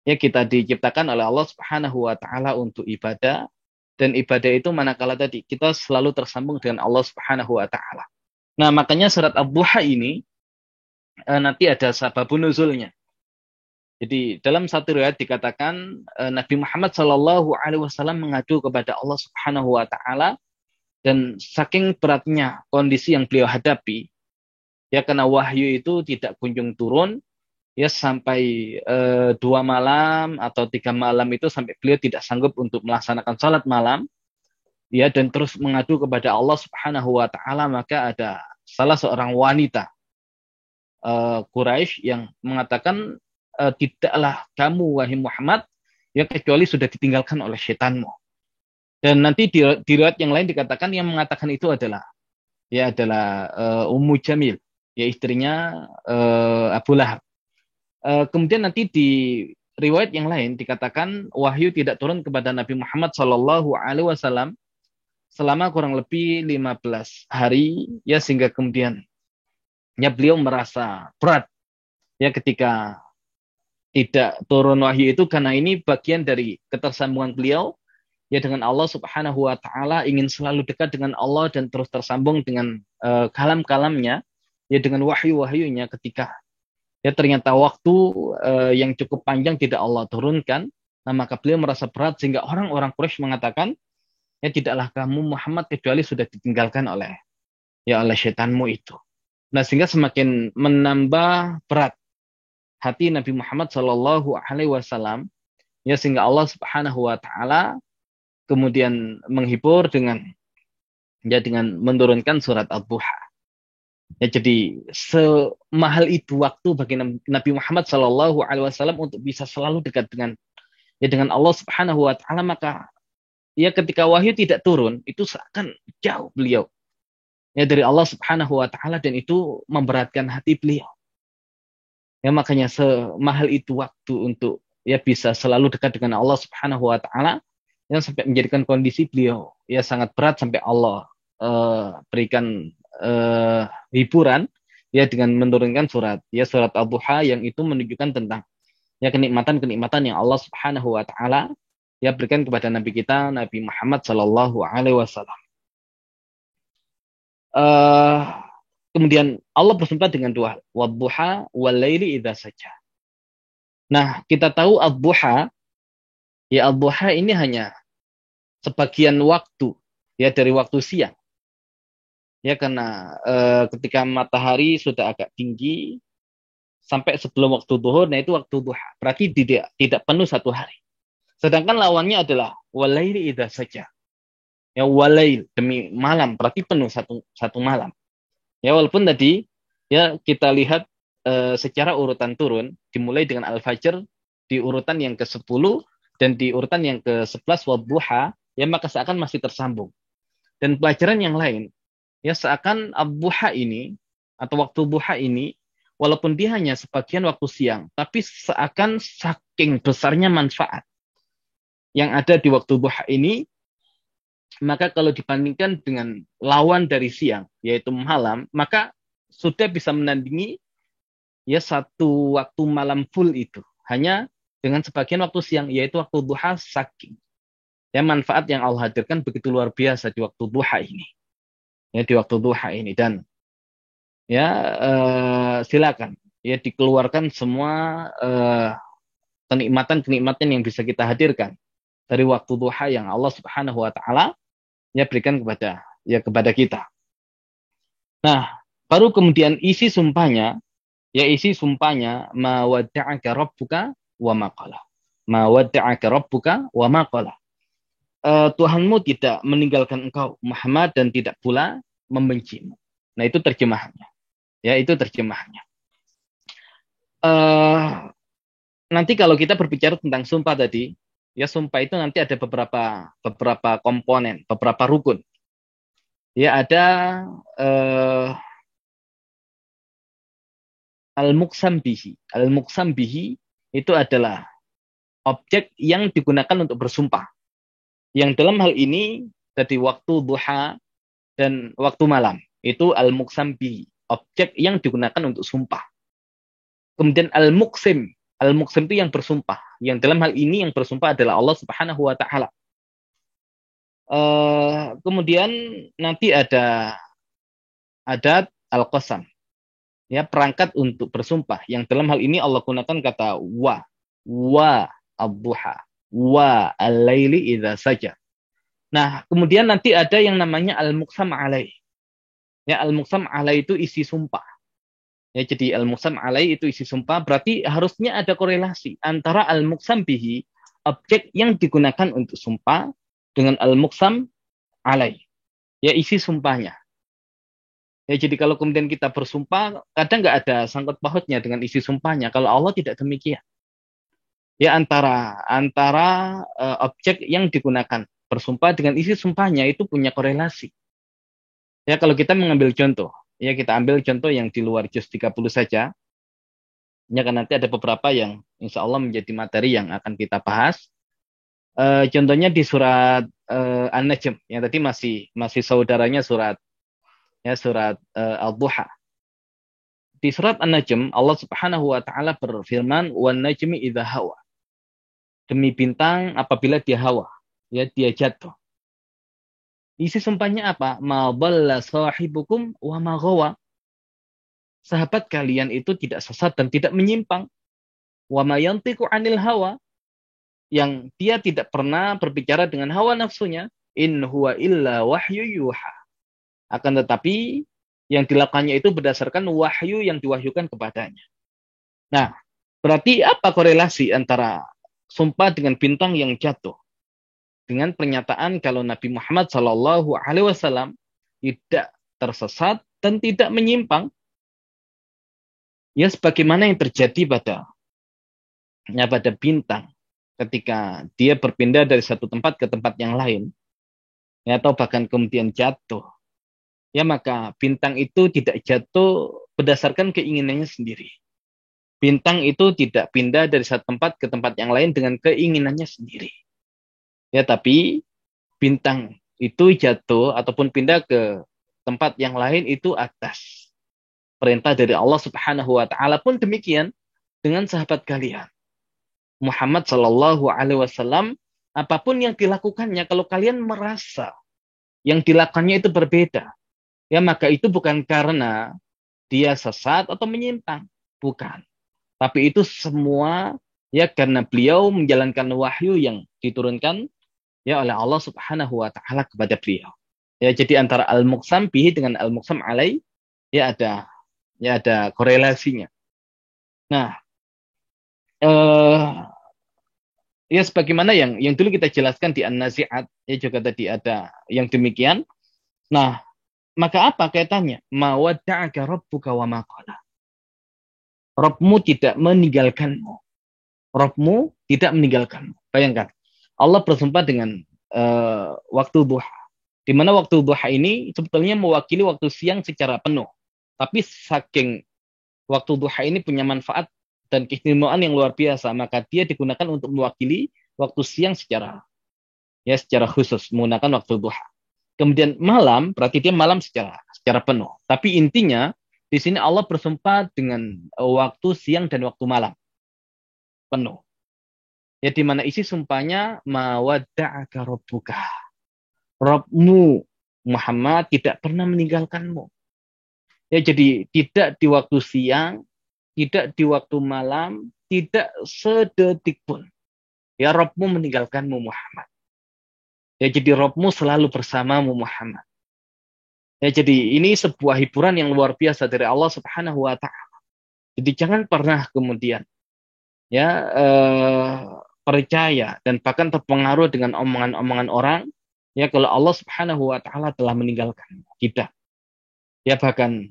ya kita diciptakan oleh Allah Subhanahu wa taala untuk ibadah, dan ibadah itu manakala tadi kita selalu tersambung dengan Allah Subhanahu wa taala. Nah, makanya surat Ad-Duha ini nanti ada sababun nuzulnya. Jadi dalam satu riwayat dikatakan Nabi Muhammad Shallallahu Alaihi Wasallam mengadu kepada Allah Subhanahu Wa Taala, dan saking beratnya kondisi yang beliau hadapi, ya karena wahyu itu tidak kunjung turun, ya sampai 2 malam atau 3 malam itu sampai beliau tidak sanggup untuk melaksanakan salat malam, ya dan terus mengadu kepada Allah Subhanahu Wa Taala. Maka ada salah seorang wanita Quraisy yang mengatakan, tidaklah kamu wahai Muhammad ya kecuali sudah ditinggalkan oleh setanmu. Dan nanti di riwayat yang lain dikatakan yang mengatakan itu adalah Ummu Jamil, ya istrinya Abu Lahab. Kemudian nanti di riwayat yang lain dikatakan wahyu tidak turun kepada Nabi Muhammad Shallallahu Alaihi Wasallam selama kurang lebih 15 hari, ya sehingga kemudian ya beliau merasa berat ya ketika tidak turun wahyu itu, karena ini bagian dari ketersambungan beliau ya dengan Allah Subhanahu wa taala, ingin selalu dekat dengan Allah dan terus tersambung dengan kalam-kalamnya ya dengan wahyu-wahyunya. Ketika ya ternyata waktu yang cukup panjang tidak Allah turunkan, nah maka beliau merasa berat sehingga orang-orang Quraisy mengatakan, ya tidaklah kamu Muhammad kecuali sudah ditinggalkan oleh setanmu itu. Nah sehingga semakin menambah berat hati Nabi Muhammad Shallallahu Alaihi Wasallam, ya sehingga Allah Subhanahu Wa Taala kemudian menghibur dengan menurunkan surat Ad-Duha. Ya jadi semahal itu waktu bagi Nabi Muhammad Shallallahu Alaihi Wasallam untuk bisa selalu dekat dengan ya dengan Allah Subhanahu wa taala, maka ya ketika wahyu tidak turun itu seakan jauh beliau ya dari Allah Subhanahu wa taala, dan itu memberatkan hati beliau. Ya makanya semahal itu waktu untuk ya bisa selalu dekat dengan Allah Subhanahu wa taala, yang sampai menjadikan kondisi beliau ya sangat berat sampai Allah berikan hiburan ya dengan menurunkan surat Ad-Duha, yang itu menunjukkan tentang ya kenikmatan-kenikmatan yang Allah Subhanahu wa taala ya berikan kepada nabi kita Nabi Muhammad sallallahu alaihi wasallam. Kemudian Allah bersumpah dengan dua hal, wadduha walaili idza saja. Nah, kita tahu ad-duha, ya ad-duha ini hanya sebagian waktu ya dari waktu siang. Ya karena ketika matahari sudah agak tinggi sampai sebelum waktu zuhur, nah itu waktu duha. Berarti tidak penuh satu hari. Sedangkan lawannya adalah walaili idza saja. Ya walail demi malam, berarti penuh satu malam. Ya walaupun tadi ya kita lihat secara urutan turun, dimulai dengan al-fajr di urutan yang ke-10 dan di urutan yang ke-11 wadduha, ya maka seakan masih tersambung. Dan pelajaran yang lain, ya seakan ad-duha ini atau waktu duha ini, walaupun dia hanya sebagian waktu siang, tapi seakan saking besarnya manfaat yang ada di waktu duha ini, maka kalau dibandingkan dengan lawan dari siang, yaitu malam, maka sudah bisa menandingi ya satu waktu malam full itu. Hanya dengan sebagian waktu siang, yaitu waktu duha, saking ya manfaat yang Allah hadirkan begitu luar biasa di waktu duha ini. Ya di waktu duha ini, dan ya silakan ya dikeluarkan semua kenikmatan-kenikmatan yang bisa kita hadirkan dari waktu duha yang Allah Subhanahu wa taala ya berikan kepada kita. Nah, baru kemudian isi sumpahnya ma wadda'aka rabbuka wa ma qala. Ma wadda'aka rabbuka wa ma qala. Tuhanmu tidak meninggalkan engkau Muhammad dan tidak pula membencimu. Nah, itu terjemahannya. Ya, itu terjemahannya. Nanti kalau kita berbicara tentang sumpah tadi, ya sumpah itu nanti ada beberapa komponen, beberapa rukun. Ya ada al-muqsam bihi. Al-muqsam bihi itu adalah objek yang digunakan untuk bersumpah. Yang dalam hal ini tadi waktu duha dan waktu malam. Itu al-muqsam bihi, objek yang digunakan untuk sumpah. Kemudian al-muqsim. Al-muqsim itu yang bersumpah. Yang dalam hal ini yang bersumpah adalah Allah Subhanahu wa taala. Kemudian nanti ada adat al-qasam. Ya, perangkat untuk bersumpah. Yang dalam hal ini Allah gunakan kata wa ad-duha, wa al-laili idza saja. Nah, kemudian nanti ada yang namanya al-muqsam alaih. Ya, al-muqsam alaih itu isi sumpah. Ya, jadi al-muqsam alaih itu isi sumpah, berarti harusnya ada korelasi antara al-muqsam bihi, objek yang digunakan untuk sumpah, dengan al-muqsam alaih. Ya, isi sumpahnya. Ya, jadi kalau kemudian kita bersumpah, kadang nggak ada sangkut pautnya dengan isi sumpahnya. Kalau Allah tidak demikian. Ya, antara objek yang digunakan bersumpah dengan isi sumpahnya itu punya korelasi. Ya, kalau kita mengambil contoh, ya kita ambil contoh yang di luar juz 30 saja. Ya kan nanti ada beberapa yang insya Allah menjadi materi yang akan kita bahas. Contohnya di surat An-Najm, yang tadi masih saudaranya surat Al-Duha. Di surat An-Najm Allah Subhanahu wa taala berfirman, "Wan najmi idza hawa." Demi bintang apabila dia hawa, ya dia jatuh. Isi sumpahnya apa? Ma dhalla sahibukum wa ma ghawa. Sahabat kalian itu tidak sesat dan tidak menyimpang. Wa ma yantiqu 'anil hawa. Yang dia tidak pernah berbicara dengan hawa nafsunya. In huwa illa wahyu yuha. Akan tetapi yang dilakukannya itu berdasarkan wahyu yang diwahyukan kepadanya. Nah, berarti apa korelasi antara sumpah dengan bintang yang jatuh dengan pernyataan kalau Nabi Muhammad Shallallahu Alaihi Wasallam tidak tersesat dan tidak menyimpang, ya sebagaimana yang terjadi pada bintang ketika dia berpindah dari satu tempat ke tempat yang lain, ya, atau bahkan kemudian jatuh, ya maka bintang itu tidak jatuh berdasarkan keinginannya sendiri. Bintang itu tidak pindah dari satu tempat ke tempat yang lain dengan keinginannya sendiri. Ya, tapi bintang itu jatuh ataupun pindah ke tempat yang lain itu atas perintah dari Allah Subhanahu wa taala. Pun demikian dengan sahabat kalian Muhammad Shallallahu alaihi wasallam, apapun yang dilakukannya, kalau kalian merasa yang dilakukannya itu berbeda, ya maka itu bukan karena dia sesat atau menyimpang, bukan. Tapi itu semua ya karena beliau menjalankan wahyu yang diturunkan ya oleh Allah Subhanahu wa taala kepada beliau. Ya, jadi antara al-muqsam bihi dengan al-muqsam alaih ya ada korelasinya. Nah, ya sebagaimana yang dulu kita jelaskan di An-Nazi'at, ya juga tadi ada yang demikian. Nah, maka apa kaitannya? Ma wadda'aka rabbuka wa ma qala. Rabbmu tidak meninggalkanmu. Rabbmu tidak meninggalkanmu. Bayangkan, Allah bersumpah dengan waktu duha. Di mana waktu duha ini sebetulnya mewakili waktu siang secara penuh. Tapi saking waktu duha ini punya manfaat dan keistimewaan yang luar biasa, maka dia digunakan untuk mewakili waktu siang secara khusus, menggunakan waktu duha. Kemudian malam, berarti dia malam secara penuh. Tapi intinya, di sini Allah bersumpah dengan waktu siang dan waktu malam penuh. Ya, di mana isi sumpahnya ma wadda'aka rabbuka. Rabbmu Muhammad tidak pernah meninggalkanmu. Ya, jadi tidak di waktu siang, tidak di waktu malam, tidak sedetik pun. Ya, Rabbmu meninggalkanmu Muhammad. Ya, jadi Rabbmu selalu bersamamu Muhammad. Ya, jadi ini sebuah hiburan yang luar biasa dari Allah Subhanahu wa taala. Jadi jangan pernah kemudian ya percaya dan bahkan terpengaruh dengan omongan-omongan orang ya kalau Allah Subhanahu wa taala telah meninggalkan. Tidak. Ya, bahkan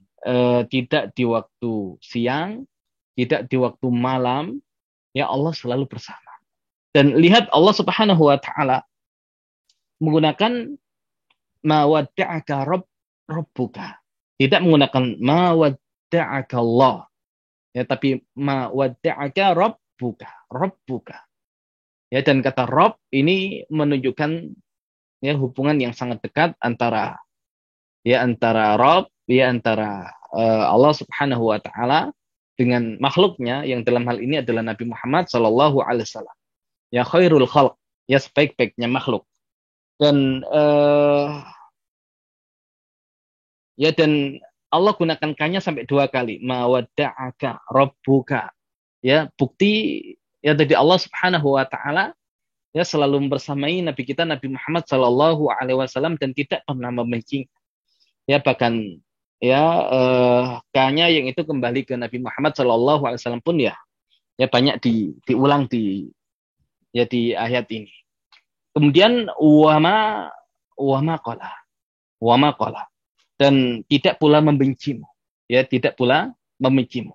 tidak di waktu siang, tidak di waktu malam, ya Allah selalu bersama. Dan lihat Allah Subhanahu wa taala menggunakan ma wadda'aka rabbuka. Tidak menggunakan ma wadda'aka Allah. Ya, tapi ma wadda'aka rabbuka. Ya, dan kata Rabb ini menunjukkan ya hubungan yang sangat dekat antara Rabb, antara Allah Subhanahu wa taala dengan makhluknya yang dalam hal ini adalah Nabi Muhammad sallallahu alaihi wasallam. Ya, khairul khalq, ya sebaik-baiknya makhluk. Dan dan Allah gunakan kanya sampai 2 kali. Ma wadda'aka rabbuka. Ya, bukti ya tadi Allah Subhanahu wa taala ya selalu bersamai Nabi kita Nabi Muhammad sallallahu alaihi wasallam dan tidak pernah membenci. Ya, bahkan ya kanya yang itu kembali ke Nabi Muhammad sallallahu alaihi wasallam pun ya banyak diulang di ayat ini. Kemudian wama qala dan tidak pula membencimu. Ya, tidak pula membencimu.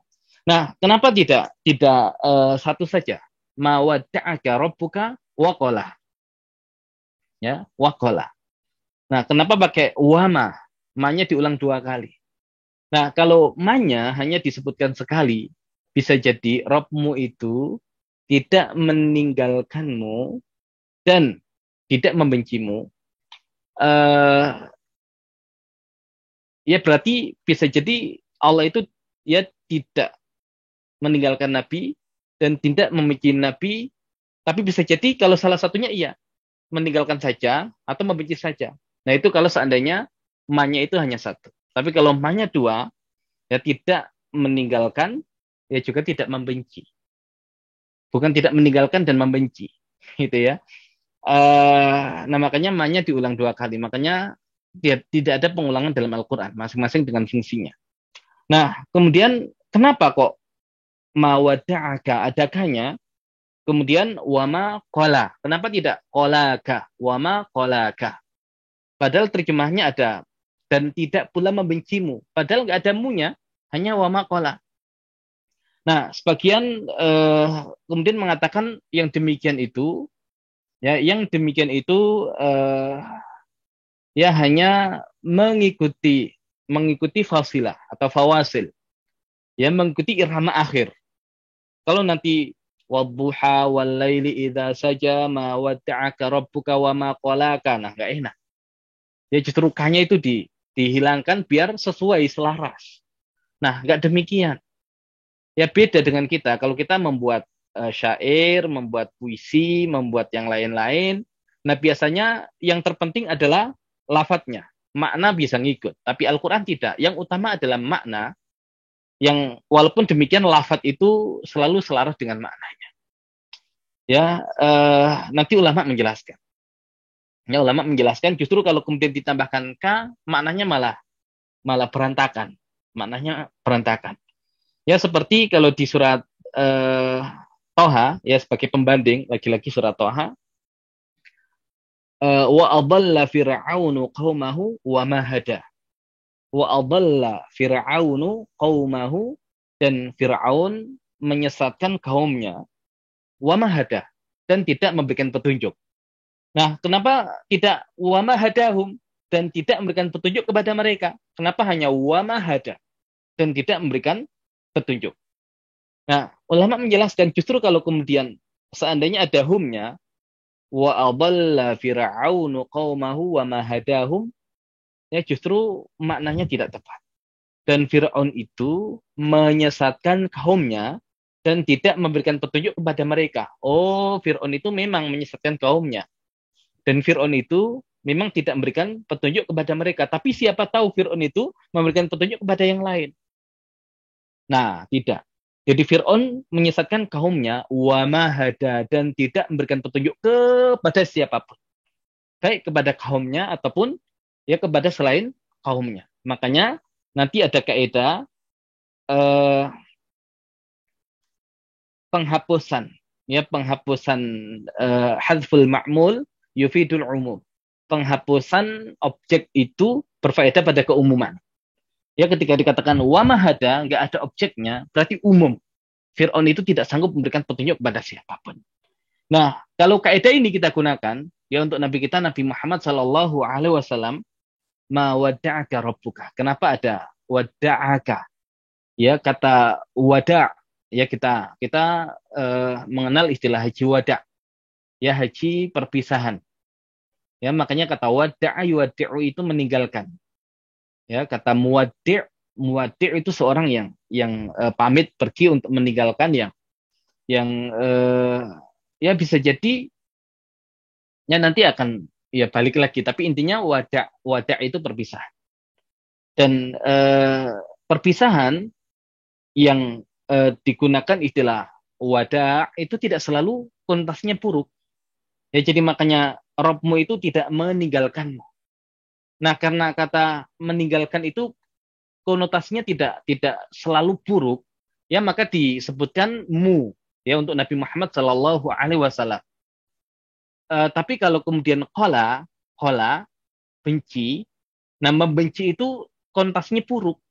Nah, kenapa tidak satu saja? Ma wadda'aka rabbuka wa qala. Ya, wa qala. Nah, kenapa pakai wama? Ma-nya diulang 2 kali. Nah, kalau ma-nya hanya disebutkan sekali, bisa jadi Rabbmu itu tidak meninggalkanmu dan tidak membencimu. Ya berarti bisa jadi Allah itu ya tidak meninggalkan Nabi dan tidak membenci Nabi, tapi bisa jadi kalau salah satunya iya meninggalkan saja atau membenci saja. Nah, itu kalau seandainya ma-nya itu hanya 1. Tapi kalau ma-nya 2, ya tidak meninggalkan, ya juga tidak membenci. Bukan tidak meninggalkan dan membenci, gitu ya. Nah, makanya ma-nya diulang 2 kali. Makanya tidak ada pengulangan dalam Al-Quran, masing-masing dengan fungsinya. Nah, kemudian kenapa kok ma wadda'aka adakahnya, kemudian wama qala? Kenapa tidak qalaka, wama qalaka? Padahal terjemahnya ada dan tidak pula membencimu. Padahal nggak ada munya, hanya wama qala. Nah, sebagian kemudian mengatakan yang demikian itu, ya, yang demikian itu ya hanya mengikuti fasilah atau fawasil, ya mengikuti irama akhir. Kalau nanti wadduha wal laili idza saja ma wadda'aka rabbuka wa ma qalaka, nah enggak enak. Ya justru kanya itu dihilangkan biar sesuai selaras. Nah, enggak demikian. Ya beda dengan kita. Kalau kita membuat syair, membuat puisi, membuat yang lain-lain, nah biasanya yang terpenting adalah lafadznya. Makna bisa ngikut, tapi Al-Quran tidak. Yang utama adalah makna, yang walaupun demikian lafadz itu selalu selaras dengan maknanya. Ya, nanti ulama menjelaskan. Ya, ulama menjelaskan justru kalau kemudian ditambahkan K, maknanya malah berantakan. Maknanya berantakan. Ya seperti kalau di surat Toha, ya sebagai pembanding, lagi-lagi surat Toha, wa adalla fir'aunu qaumahu wa ma hada. Wa adalla fir'aunu qaumahu, dan Fir'aun menyesatkan kaumnya, wa ma hada, dan tidak memberikan petunjuk. Nah, kenapa tidak wa ma hadahum, dan tidak memberikan petunjuk kepada mereka? Kenapa hanya wa ma hada dan tidak memberikan petunjuk? Nah, ulama menjelaskan justru kalau kemudian seandainya ada humnya, wa adalla fir'aunu qaumahu wa ma hadahum, ya justru maknanya tidak tepat. Dan Fir'aun itu menyesatkan kaumnya dan tidak memberikan petunjuk kepada mereka. Oh, Fir'aun itu memang menyesatkan kaumnya. Dan Fir'aun itu memang tidak memberikan petunjuk kepada mereka. Tapi siapa tahu Fir'aun itu memberikan petunjuk kepada yang lain. Nah, tidak. Jadi Fir'aun menyesatkan kaumnya, wa mahada, dan tidak memberikan petunjuk kepada siapapun. Baik kepada kaumnya ataupun ya kepada selain kaumnya. Makanya nanti ada kaidah penghapusan, ya penghapusan hadful ma'mul yufidul umum. Penghapusan objek itu berfaedah pada keumuman. Ya ketika dikatakan wa mahada, nggak ada objeknya, berarti umum. Fir'aun itu tidak sanggup memberikan petunjuk kepada siapapun. Nah, kalau kaidah ini kita gunakan ya untuk Nabi kita Nabi Muhammad Sallallahu Alaihi Wasallam, ma wada'aka rabbuka. Kenapa ada wada'aka? Ya kata wada'. Ya kita mengenal istilah haji wada'. Ya haji perpisahan. Ya makanya kata wada'a yuwaddi'u itu meninggalkan. Ya kata muwaddi' itu seorang yang pamit pergi untuk meninggalkan yang ya bisa jadi ya nanti akan ya balik lagi, tapi intinya wada' itu perpisahan. Dan perpisahan yang digunakan istilah wada' itu tidak selalu konotasinya buruk. Ya jadi makanya Rabbmu itu tidak meninggalkanmu. Nah, karena kata meninggalkan itu konotasinya tidak selalu buruk, ya maka disebutkan mu ya untuk Nabi Muhammad Sallallahu Alaihi Wasallam. Tapi kalau kemudian qala benci, nah membenci itu konotasinya buruk,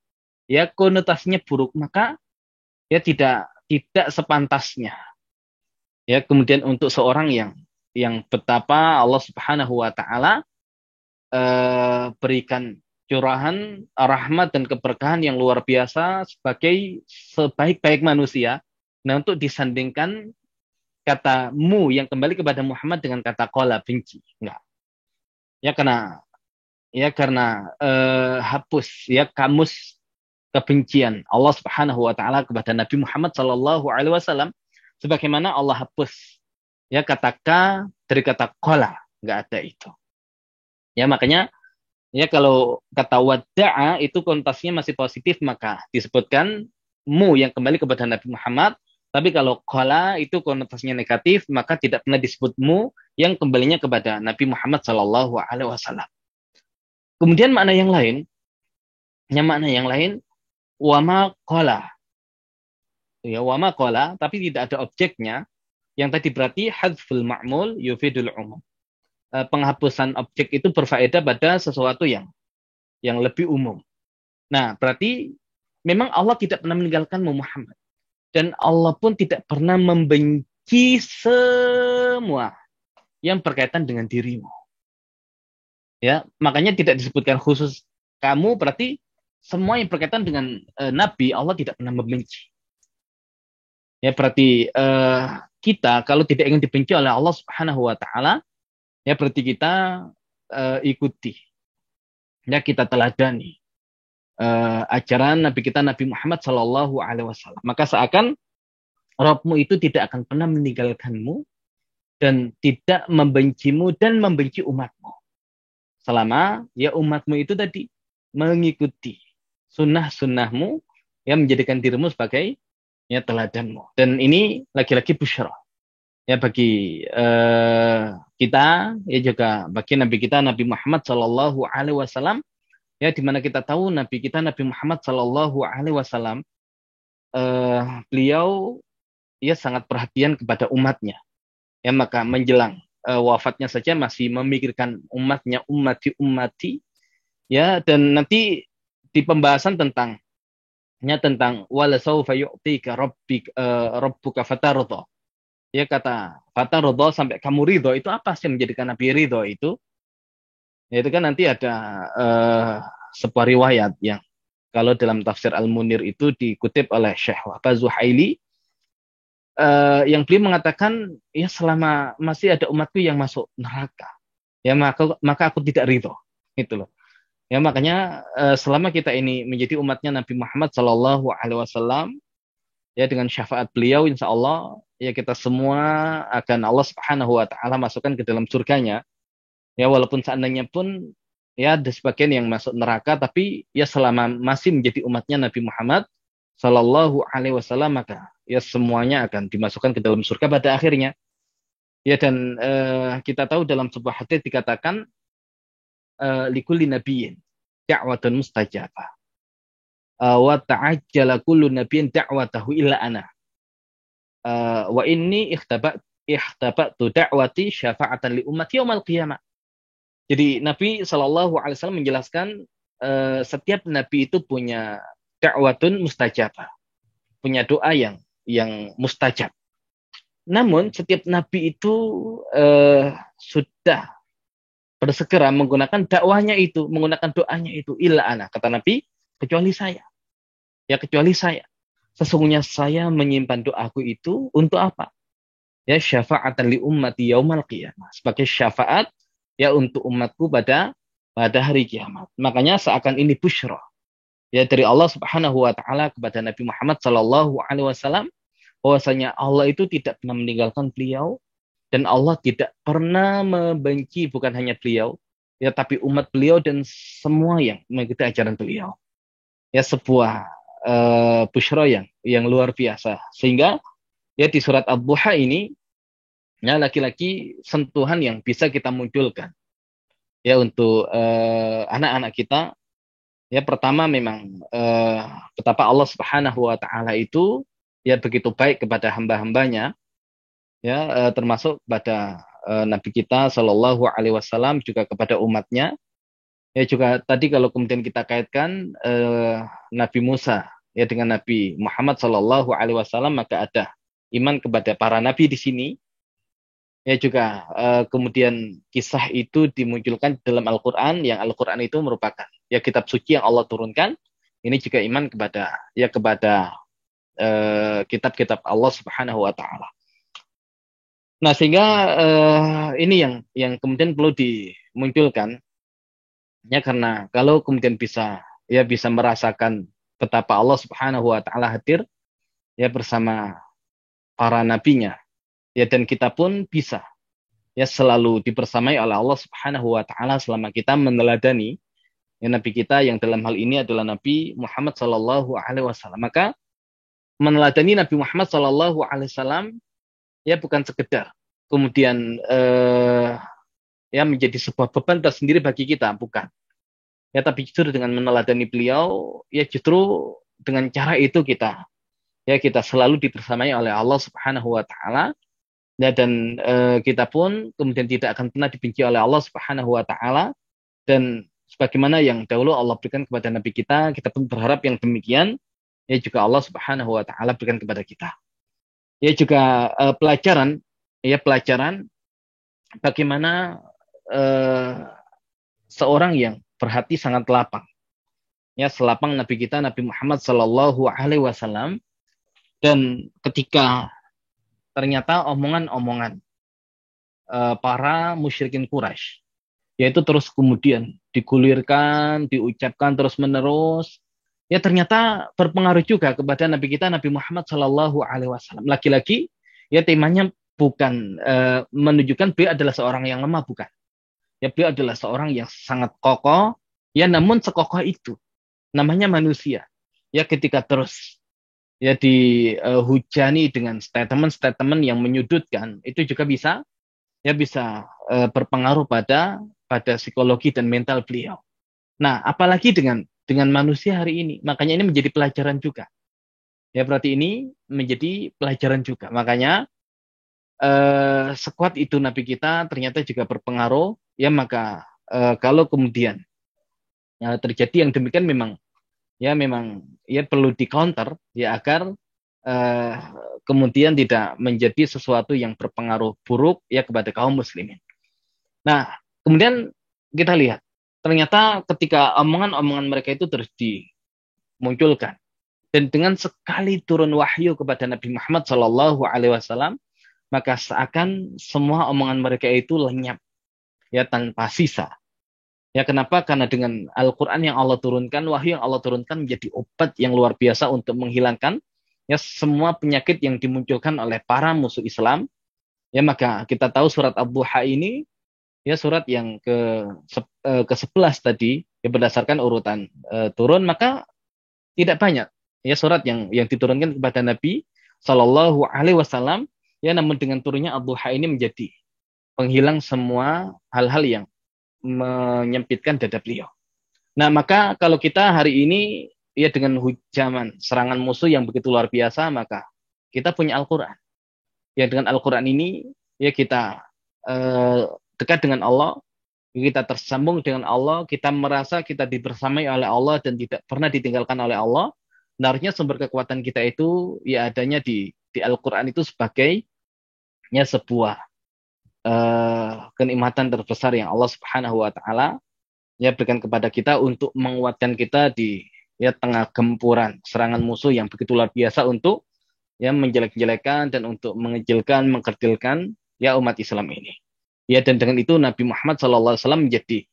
ya konotasinya buruk, maka ya tidak sepantasnya. Ya kemudian untuk seorang yang betapa Allah Subhanahu Wa Taala berikan curahan rahmat dan keberkahan yang luar biasa sebagai sebaik-baik manusia. Nah, untuk disandingkan kata mu yang kembali kepada Muhammad dengan kata qala benci, enggak. Ya karena hapus ya kamus kebencian Allah Subhanahu wa taala kepada Nabi Muhammad sallallahu alaihi wasallam sebagaimana Allah hapus ya kata ka dari kata qala, enggak ada itu. Ya makanya ya kalau kata wada'a itu konotasinya masih positif maka disebutkan mu yang kembali kepada Nabi Muhammad. Tapi kalau qala itu konotasinya negatif maka tidak pernah disebut mu yang kembalinya kepada Nabi Muhammad sallallahu alaihi wasallam. Kemudian makna yang lain wama qala. Ya wama qala tapi tidak ada objeknya. Yang tadi berarti hadful ma'mul yufidul umum. Penghapusan objek itu berfaedah pada sesuatu yang lebih umum. Nah, berarti memang Allah tidak pernah meninggalkan Muhammad. Dan Allah pun tidak pernah membenci semua yang berkaitan dengan dirimu. Ya, makanya tidak disebutkan khusus kamu, berarti semua yang berkaitan dengan Nabi Allah tidak pernah membenci. Ya, berarti kita kalau tidak ingin dibenci oleh Allah Subhanahu wa taala, ya berarti kita ikuti. Ya, kita teladani ajaran Nabi kita Nabi Muhammad Sallallahu alaihi wasallam. Maka seakan Rabbmu itu tidak akan pernah meninggalkanmu dan tidak membencimu dan membenci umatmu. Selama ya umatmu itu tadi mengikuti sunnah-sunnahmu yang menjadikan dirimu sebagai ya teladanmu. Dan ini lagi-lagi busyra ya bagi kita, ya juga bagi Nabi kita Nabi Muhammad Sallallahu Alaihi Wasallam, ya di mana kita tahu Nabi kita Nabi Muhammad Sallallahu Alaihi Wasallam beliau ya sangat perhatian kepada umatnya. Ya maka menjelang wafatnya saja masih memikirkan umatnya, ummati ya. Dan nanti di pembahasan tentang wala saufa yu'tika rabbuka fatarda, ya kata fatarda sampai kamu ridho, itu apa sih yang menjadikan Nabi ridho itu? Ya, itu kan nanti ada sebuah riwayat yang kalau dalam tafsir Al-Munir itu dikutip oleh Syekh Wahbah Zuhaili, yang beliau mengatakan ya selama masih ada umatku yang masuk neraka, ya maka aku tidak ridho, gitu loh. Ya makanya selama kita ini menjadi umatnya Nabi Muhammad Sallallahu Alaihi Wasallam, ya dengan syafaat beliau insya Allah ya kita semua akan Allah Subhanahu Wa Taala masukkan ke dalam surganya. Ya walaupun seandainya pun ya ada sebagian yang masuk neraka, tapi ya selama masih menjadi umatnya Nabi Muhammad Sallallahu Alaihi Wasallam, maka ya semuanya akan dimasukkan ke dalam surga pada akhirnya. Ya dan kita tahu dalam sebuah hadis dikatakan likulli nabiyyin da'watun mustajabah wa ta'ajjala kullu nabiyyin da'watahu illa ana wa inni ikhtabatu da'wati syafa'atan li ummati yaumal qiyamah. Jadi Nabi Shallallahu alaihi wasallam menjelaskan setiap nabi itu punya da'watun mustajabah, punya doa yang mustajab. Namun setiap nabi itu sudah bersegera menggunakan dakwahnya itu, menggunakan doanya itu, illa ana, kata Nabi, kecuali saya. Ya kecuali saya. Sesungguhnya saya menyimpan doaku itu untuk apa? Ya syafa'atan li ummati yaumal qiyamah. Sebagai syafaat ya untuk umatku pada hari kiamat. Makanya seakan ini busyra ya dari Allah Subhanahu wa taala kepada Nabi Muhammad sallallahu alaihi wasallam, bahwasanya Allah itu tidak pernah meninggalkan beliau. Dan Allah tidak pernah membenci bukan hanya beliau, ya tapi umat beliau dan semua yang mengikuti ajaran beliau. Ya sebuah busyra yang luar biasa. Sehingga ya di surat Ad-Duha ini ya lagi-lagi sentuhan yang bisa kita munculkan. Ya untuk anak-anak kita. Ya pertama memang betapa Allah Subhanahu wa taala itu ya begitu baik kepada hamba-hambanya. Ya termasuk pada Nabi kita Shallallahu Alaihi Wasallam, juga kepada umatnya. Ya juga tadi kalau kemudian kita kaitkan Nabi Musa ya dengan Nabi Muhammad Shallallahu Alaihi Wasallam, maka ada iman kepada para nabi di sini. Ya juga kemudian kisah itu dimunculkan dalam Al-Quran, yang Al-Quran itu merupakan ya kitab suci yang Allah turunkan. Ini juga iman kepada kitab-kitab Allah Subhanahu Wa Taala. Nah sehingga ini yang kemudian perlu dimunculkan ya, karena kalau kemudian bisa merasakan betapa Allah Subhanahu wa taala hadir ya bersama para nabinya, ya dan kita pun bisa ya selalu dibersamai oleh Allah Subhanahu wa taala selama kita meneladani ya nabi kita yang dalam hal ini adalah Nabi Muhammad sallallahu alaihi wasallam. Maka meneladani Nabi Muhammad sallallahu alaihi wasallam ya bukan sekedar kemudian ya menjadi sebuah beban tersendiri bagi kita, bukan. Ya tapi justru dengan meneladani beliau, ya justru dengan cara itu kita selalu dibersamai oleh Allah Subhanahu wa taala. Ya, dan kita pun kemudian tidak akan pernah dibenci oleh Allah Subhanahu wa taala, dan sebagaimana yang dahulu Allah berikan kepada nabi kita pun berharap yang demikian. ya juga Allah Subhanahu wa taala berikan kepada kita. Ya juga pelajaran bagaimana eh, seorang yang berhati sangat lapang. Ya, selapang Nabi kita Nabi Muhammad Sallallahu Alaihi Wasallam, dan ketika ternyata omongan-omongan para musyrikin Quraisy, yaitu terus kemudian digulirkan, diucapkan terus-menerus, ya ternyata berpengaruh juga kepada Nabi kita Nabi Muhammad Sallallahu Alaihi Wasallam. Lagi-lagi, ya temanya bukan menunjukkan beliau adalah seorang yang lemah, bukan. Ya beliau adalah seorang yang sangat kokoh, ya namun sekokoh itu namanya manusia. Ya ketika terus ya dihujani dengan statement-statement yang menyudutkan, itu juga bisa berpengaruh pada psikologi dan mental beliau. Nah, apalagi dengan manusia hari ini. Makanya ini menjadi pelajaran juga. Ya, berarti ini menjadi pelajaran juga. Makanya sekuat itu Nabi kita ternyata juga berpengaruh. Ya, maka kalau kemudian ya, terjadi yang demikian, memang ya perlu di counter ya agar eh, kemudian tidak menjadi sesuatu yang berpengaruh buruk ya kepada kaum muslimin. Nah, kemudian kita lihat ternyata ketika omongan-omongan mereka itu terus dimunculkan, dan dengan sekali turun wahyu kepada Nabi Muhammad Shallallahu Alaihi Wasallam, maka seakan semua omongan mereka itu lenyap ya tanpa sisa. Ya, kenapa? Karena dengan Al-Quran yang Allah turunkan, wahyu yang Allah turunkan menjadi obat yang luar biasa untuk menghilangkan ya semua penyakit yang dimunculkan oleh para musuh Islam. Ya, maka kita tahu surat Ad-Duha ini ya surat yang ke-11 tadi, ya berdasarkan urutan turun, maka tidak banyak ya surat yang diturunkan kepada Nabi Shallallahu Alaihi Wasallam, ya namun dengan turunnya Ad-Duha ini menjadi penghilang semua hal-hal yang menyempitkan dada beliau. Nah, maka kalau kita hari ini ya dengan hujaman serangan musuh yang begitu luar biasa, maka kita punya Al-Quran. Ya dengan Al-Quran ini ya kita dekat dengan Allah, kita tersambung dengan Allah, kita merasa kita dibersamai oleh Allah dan tidak pernah ditinggalkan oleh Allah. Nah, harusnya sumber kekuatan kita itu ya adanya di Al-Quran itu sebagai ya sebuah kenikmatan terbesar yang Allah Subhanahu wa taala ya berikan kepada kita untuk menguatkan kita di ya tengah gempuran serangan musuh yang begitu luar biasa untuk ya menjelek-jelekan dan untuk mengecilkan, mengkerdilkan ya umat Islam ini. Ya, dan dengan itu Nabi Muhammad SAW menjadi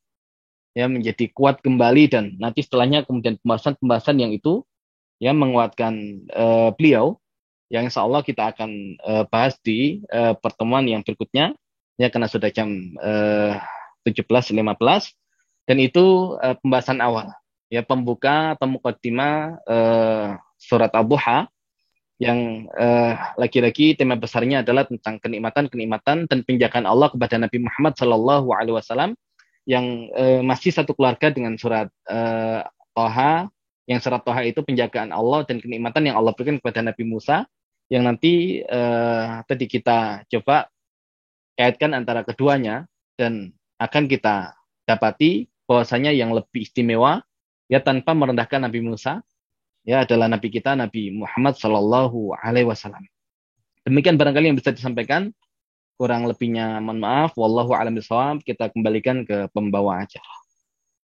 kuat kembali, dan nanti setelahnya kemudian pembahasan-pembahasan yang itu ya menguatkan beliau yang insya Allah kita akan bahas di pertemuan yang berikutnya ya karena sudah jam 17.15, dan itu pembahasan awal ya pembuka atau mukaddimah surat Ad-Duha yang lagi-lagi tema besarnya adalah tentang kenikmatan-kenikmatan dan penjagaan Allah kepada Nabi Muhammad Shallallahu Alaihi Wasallam, yang masih satu keluarga dengan surat Toha, yang surat Toha itu penjagaan Allah dan kenikmatan yang Allah berikan kepada Nabi Musa, yang nanti tadi kita coba kaitkan antara keduanya, dan akan kita dapati bahwasanya yang lebih istimewa ya tanpa merendahkan Nabi Musa ya adalah Nabi kita Nabi Muhammad Shallallahu Alaihi Wasallam. Demikian barangkali yang bisa disampaikan, kurang lebihnya mohon maaf. Wallahu a'lam bishawab. Kita kembalikan ke pembawa acara.